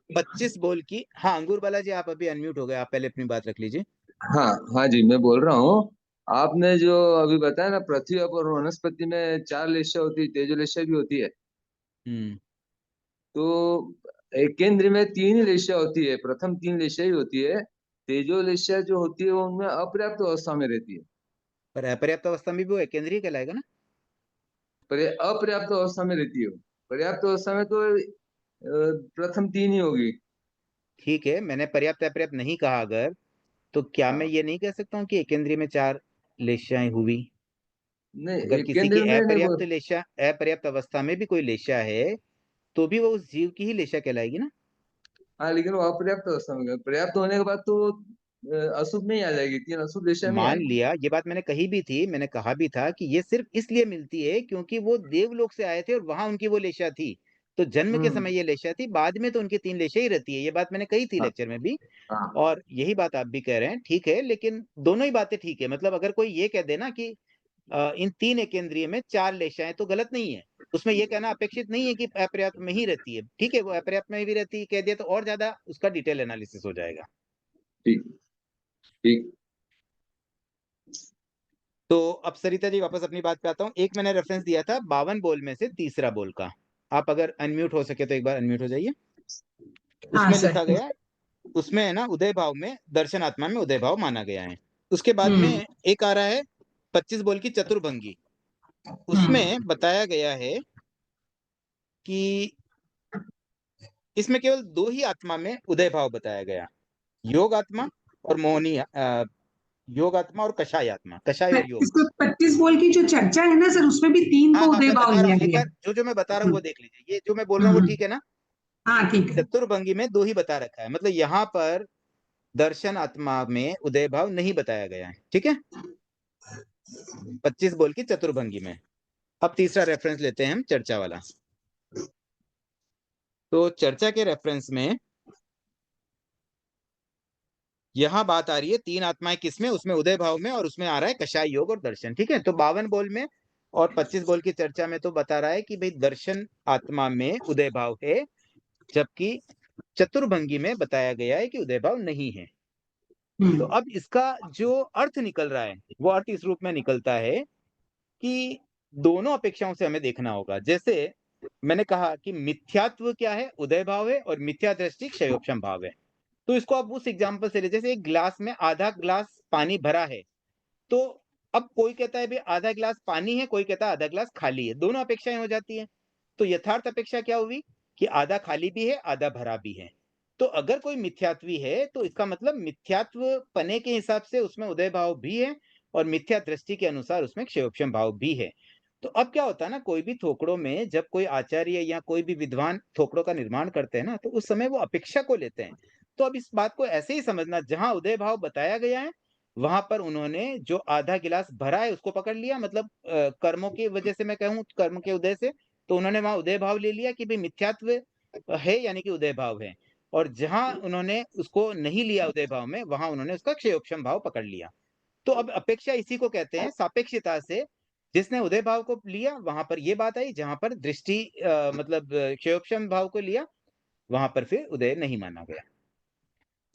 25 बोल की। हाँ अंगूर बालाजी, आप अभी अनम्यूट हो गए, आप पहले अपनी बात रख लीजिए। हाँ हाँ जी, मैं बोल रहा हूँ। आपने जो अभी बताया ना, पृथ्वी और वनस्पति में 4 लेशा होती है, तेजोलेशा भी होती है। तो एक केंद्र में 3 ही लेशिया होती है, प्रथम 3 लेशिया ही होती है। तेजो लेशिया जो होती है वो उनमें अपर्याप्त अवस्था में रहती है। पर अपर्याप्त अवस्था में भी वो केंद्रीय कहलाएगा ना। पर अपर्याप्त अवस्था में रहती है वो। पर्याप्त अवस्था में तो प्रथम 3 ही होगी। ठीक है, मैंने पर्याप्त अपर्याप्त नहीं कहा अगर, तो क्या मैं ये नहीं कह सकता हूँ कि केंद्रीय में 4 लेशियाएं हुई? नहीं, अगर एक किसी की केंद्र में नहीं वो। अपर्याप्त अवस्था में भी कोई लेशिया है तो भी वो उस जीव की ही लेशिया कहलाएगी ना। हाँ, लेकिन वो अपर्याप्त अवस्था में, पर्याप्त होने के बाद तो वो अशुभ में ही आ जाएगी, 3 अशुभ लेशिया में ही मान आएगी। लिया, ये बात मैंने कही भी थी, मैंने कहा भी था कि ये सिर्फ इसलिए मिलती है क्योंकि वो देवलोक से आए थे और वहां उनकी वो लेशा थी, तो जन्म के समय ये लेशा थी, बाद में तो उनकी 3 लेशा ही रहती है। ये बात मैंने कही थी हाँ, लेक्चर में भी, हाँ, और यही बात आप भी कह रहे हैं। ठीक है, लेकिन दोनों ही बातें ठीक है। मतलब अगर कोई ये कह देना कि इन 3 एकेंद्रिय में 4 लेशाएं, तो गलत नहीं है। उसमें ये कहना अपेक्षित नहीं है कि अपर्याप्त में ही रहती है। ठीक है, वो अपर्याप्त में भी रहती है कह दिया तो और ज्यादा उसका डिटेल एनालिसिस हो जाएगा। ठीक ठीक। तो अब सरिता जी वापस अपनी बात पे आता हूँ। एक मैंने रेफरेंस दिया था 52 बोल में से तीसरा बोल का। आप अगर अनम्यूट हो सके तो एक बार अनम्यूट हो जाइए। हाँ उसमें सर लिखा गया है, उसमें है ना उदय भाव में, दर्शन आत्मा में उदय भाव माना गया है। उसके बाद में एक आ रहा है 25 बोल की चतुर्भंगी। उसमें बताया गया है कि इसमें केवल 2 ही आत्मा में उदय भाव बताया गया, योग आत्मा और मोहनी योग आत्मा और कषाय आत्मा, कषाय और योग। इसको 25 बोल की जो चर्चा है ना सर, उसमें भी 3 हाँ को हाँ, उदय मैं भाव बता रहा लिया हूँ, एक गया बार जो मैं बता रहा हूँ वो देख लीजिए। ये जो मैं बोल रहा हूँ वो ठीक है ना। हाँ ठीक है। चतुर्भंगी में 2 ही बता रखा है, मतलब यहाँ पर दर्शन आत्मा में उदय भाव नहीं बताया गया है। ठीक है, 25 बोल की चतुर्भंगी में। अब तीसरा रेफरेंस लेते हैं हम, चर्चा वाला। तो चर्चा के रेफरेंस में यहां बात आ रही है 3 आत्माएं किसमें, उसमें उदय भाव में, और उसमें आ रहा है कषाय योग और दर्शन। ठीक है, तो 52 बोल में और 25 बोल की चर्चा में तो बता रहा है कि भाई दर्शन आत्मा में उदय भाव है, जबकि चतुर्भंगी में बताया गया है कि उदय भाव नहीं है। तो अब इसका जो अर्थ निकल रहा है वो अर्थ इस रूप में निकलता है कि दोनों अपेक्षाओं से हमें देखना होगा। जैसे मैंने कहा कि मिथ्यात्व क्या है, उदय भाव है, और मिथ्या दृष्टि क्षयोपशम भाव है। तो इसको आप उस एग्जाम्पल से ले, जैसे एक ग्लास में आधा ग्लास पानी भरा है, तो अब कोई कहता है भाई आधा ग्लास पानी है, कोई कहता है आधा ग्लास खाली है, दोनों अपेक्षाएं हो जाती है। तो यथार्थ अपेक्षा क्या हुई कि आधा खाली भी है, आधा भरा भी है। तो अगर कोई मिथ्यात्वी है तो इसका मतलब मिथ्यात्व पने के हिसाब से उसमें उदय भाव भी है, और मिथ्या दृष्टि के अनुसार उसमें क्षयोपशम भाव भी है। तो अब क्या होता है ना, कोई भी थोकड़ों में जब कोई आचार्य या कोई भी विद्वान थोकड़ों का निर्माण करते हैं ना, तो उस समय वो अपेक्षा को लेते हैं। तो अब इस बात को ऐसे ही समझना, जहां उदय भाव बताया गया है वहां पर उन्होंने जो आधा गिलास भरा है उसको पकड़ लिया, मतलब कर्मों की वजह से मैं कहूं, कर्म के उदय से, तो उन्होंने वहां उदय भाव ले लिया कि भाई मिथ्यात्व है, यानी कि उदय भाव है। और जहां उन्होंने उसको नहीं लिया उदय भाव में, वहां उन्होंने उसका क्षयोपशम भाव पकड़ लिया। तो अब अपेक्षा इसी को कहते हैं, सापेक्षता से जिसने उदय भाव को लिया वहां पर ये बात आई, जहां पर दृष्टि मतलब क्षयोपशम भाव को लिया वहां पर फिर उदय नहीं माना गया।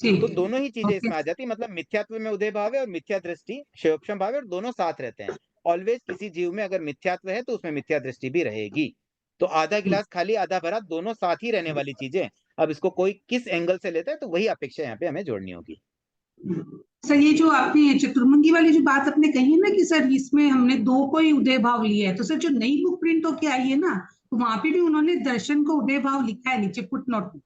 तो दोनों ही चीजें इसमें आ जाती, मतलब मिथ्यात्व में उदय भाव है और मिथ्या दृष्टि क्षयोपशम भाव है, और दोनों साथ रहते हैं। ऑलवेज किसी जीव में अगर मिथ्यात्व है तो उसमें मिथ्या दृष्टि भी रहेगी। तो आधा गिलास खाली आधा भरा दोनों साथ ही रहने वाली चीजें। अब इसको कोई किस एंगल से लेता है तो वही अपेक्षा यहाँ पे हमें जोड़नी होगी। सर ये जो आपने चतुर्मुंगी वाली जो बात आपने कही है ना कि सर इसमें हमने 2 को ही उदय भाव लिया है, तो सर जो नई बुक प्रिंट होके आई है ना, तो वहां पे भी उन्होंने दर्शन को उदय भाव लिखा है नीचे फुटनोट में।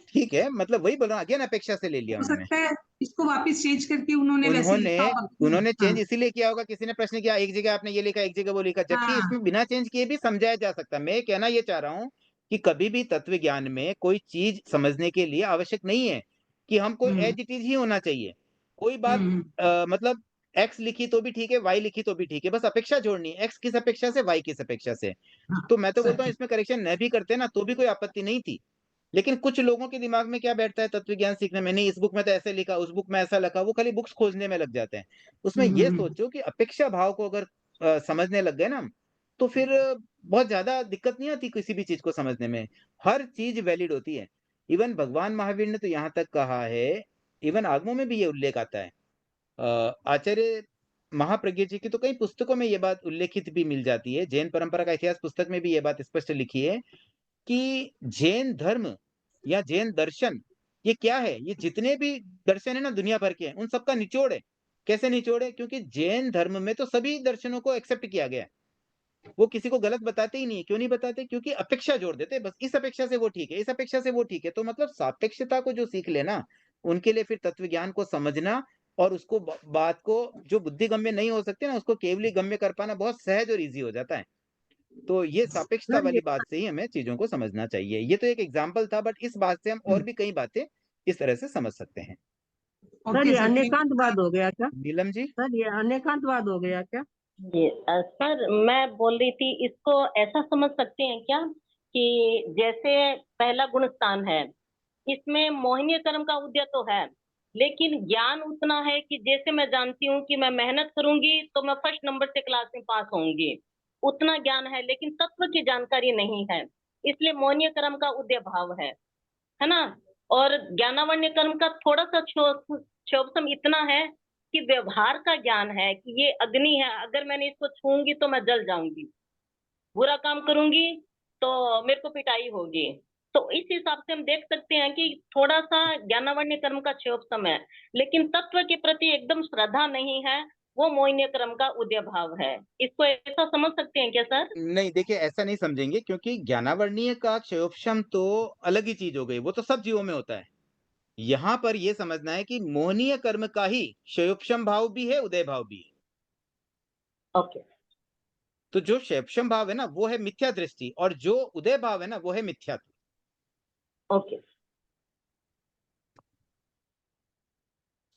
ठीक है, मतलब वही बोल रहा हूँ, अगेन अपेक्षा से ले लिया हो उन्होंने। सकता है इसको वापस चेंज करके उन्होंने वैसे उन्होंने लिखा होगा। उन्होंने चेंज हाँ इसीलिए किया होगा, किसी ने प्रश्न किया एक जगह आपने ये लिखा एक जगह वो लिखा, जबकि हाँ इसमें बिना चेंज किए भी समझाया जा सकता है। मैं कहना ये चाह रहा हूँ कि कभी भी तत्व ज्ञान में कोई चीज समझने के लिए आवश्यक नहीं है कि हमको एज इट इज ही होना चाहिए। कोई बात मतलब एक्स लिखी तो भी ठीक है, वाई लिखी तो भी ठीक है, बस अपेक्षा जोड़नी है, एक्स किस अपेक्षा से, वाई किस अपेक्षा से। तो मैं तो बोलता हूँ इसमें करेक्शन न भी करते ना तो भी कोई आपत्ति नहीं थी। लेकिन कुछ लोगों के दिमाग में क्या बैठता है तत्व ज्ञान सीखने में, नहीं इस बुक में तो ऐसे लिखा, उस बुक में ऐसा लिखा, वो खाली बुक्स खोजने में लग जाते हैं। उसमें ये सोचो कि अपेक्षा भाव को अगर समझने लग गए ना हम, तो फिर बहुत ज्यादा दिक्कत नहीं आती किसी भी चीज को समझने में। हर चीज वैलिड होती है। इवन भगवान महावीर ने तो यहाँ तक कहा है, इवन आगमों में भी ये उल्लेख आता है। आचार्य महाप्रज्ञ जी की तो कई पुस्तकों में ये बात उल्लेखित भी मिल जाती है, जैन परंपरा का इतिहास पुस्तक में भी ये बात स्पष्ट लिखी है कि जैन धर्म या जैन दर्शन ये क्या है? ये जितने भी दर्शन है ना दुनिया भर के हैं, उन सबका निचोड़ है। कैसे निचोड़ है? क्योंकि जैन धर्म में तो सभी दर्शनों को एक्सेप्ट किया गया है। वो किसी को गलत बताते ही नहीं है। क्यों नहीं बताते? क्योंकि अपेक्षा जोड़ देते हैं, बस इस अपेक्षा से वो ठीक है, इस अपेक्षा से वो ठीक है। तो मतलब सापेक्षता को जो सीख लेना, उनके लिए फिर तत्व ज्ञान को समझना और उसको बात को जो बुद्धिगम्य नहीं हो सकती ना, उसको केवली गम्य कर पाना बहुत सहज और ईजी हो जाता है। तो ये सापेक्षता सर ये वाली बात से ही हमें चीजों को समझना चाहिए। ये तो एक एग्जाम्पल था, बट इस बात से हम और भी कई बातें इस तरह से समझ सकते हैं। सर ये अनेकांतवाद हो गया क्या? नीलम जी, सर ये अनेकांतवाद हो गया क्या? ये सर मैं बोल रही थी, इसको ऐसा समझ सकते हैं क्या कि जैसे पहला गुण स्थान है, इसमें मोहिनी कर्म का उदय तो है, लेकिन ज्ञान उतना है कि जैसे मैं जानती हूँ कि मैं मेहनत करूंगी तो मैं फर्स्ट नंबर से क्लास में पास होंगी, उतना ज्ञान है, लेकिन तत्व की जानकारी नहीं है, इसलिए मोहिनी कर्म का उदय भाव है ना। और ज्ञानावण्य कर्म का थोड़ा सा क्षोभसम इतना है कि व्यवहार का ज्ञान है कि ये अग्नि है, अगर मैंने इसको छूंगी तो मैं जल जाऊंगी, बुरा काम करूंगी तो मेरे को पिटाई होगी। तो इस हिसाब से हम देख सकते हैं कि थोड़ा सा ज्ञानावण्य कर्म का क्षोभसम है, लेकिन तत्व के प्रति एकदम श्रद्धा नहीं है, वो मोहिनी कर्म का उदय भाव है। इसको ऐसा समझ सकते हैं क्या सर? नहीं देखिए ऐसा नहीं समझेंगे, क्योंकि ज्ञानावर्णीय का क्षयोपशम तो अलग ही चीज हो गई, वो तो सब जीवों में होता है। यहाँ पर ये समझना है कि मोहनीय कर्म का ही क्षयोपशम भाव भी है, उदय भाव भी है। ओके। तो जो क्षयोपशम भाव है ना वो है मिथ्या दृष्टि, और जो उदय भाव है ना वो है मिथ्यात्व। ओके।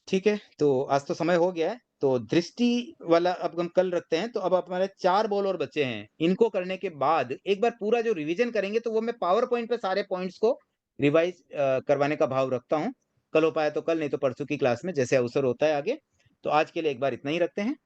ठीक है, तो आज तो समय हो गया है, तो दृष्टि वाला अब हम कल रखते हैं। तो अब हमारे 4 बॉल और बचे हैं, इनको करने के बाद एक बार पूरा जो रिवीजन करेंगे, तो वो मैं पावर पॉइंट पे सारे पॉइंट्स को रिवाइज करवाने का भाव रखता हूँ। कल हो पाया तो कल, नहीं तो परसों की क्लास में, जैसे अवसर होता है आगे। तो आज के लिए एक बार इतना ही रखते हैं।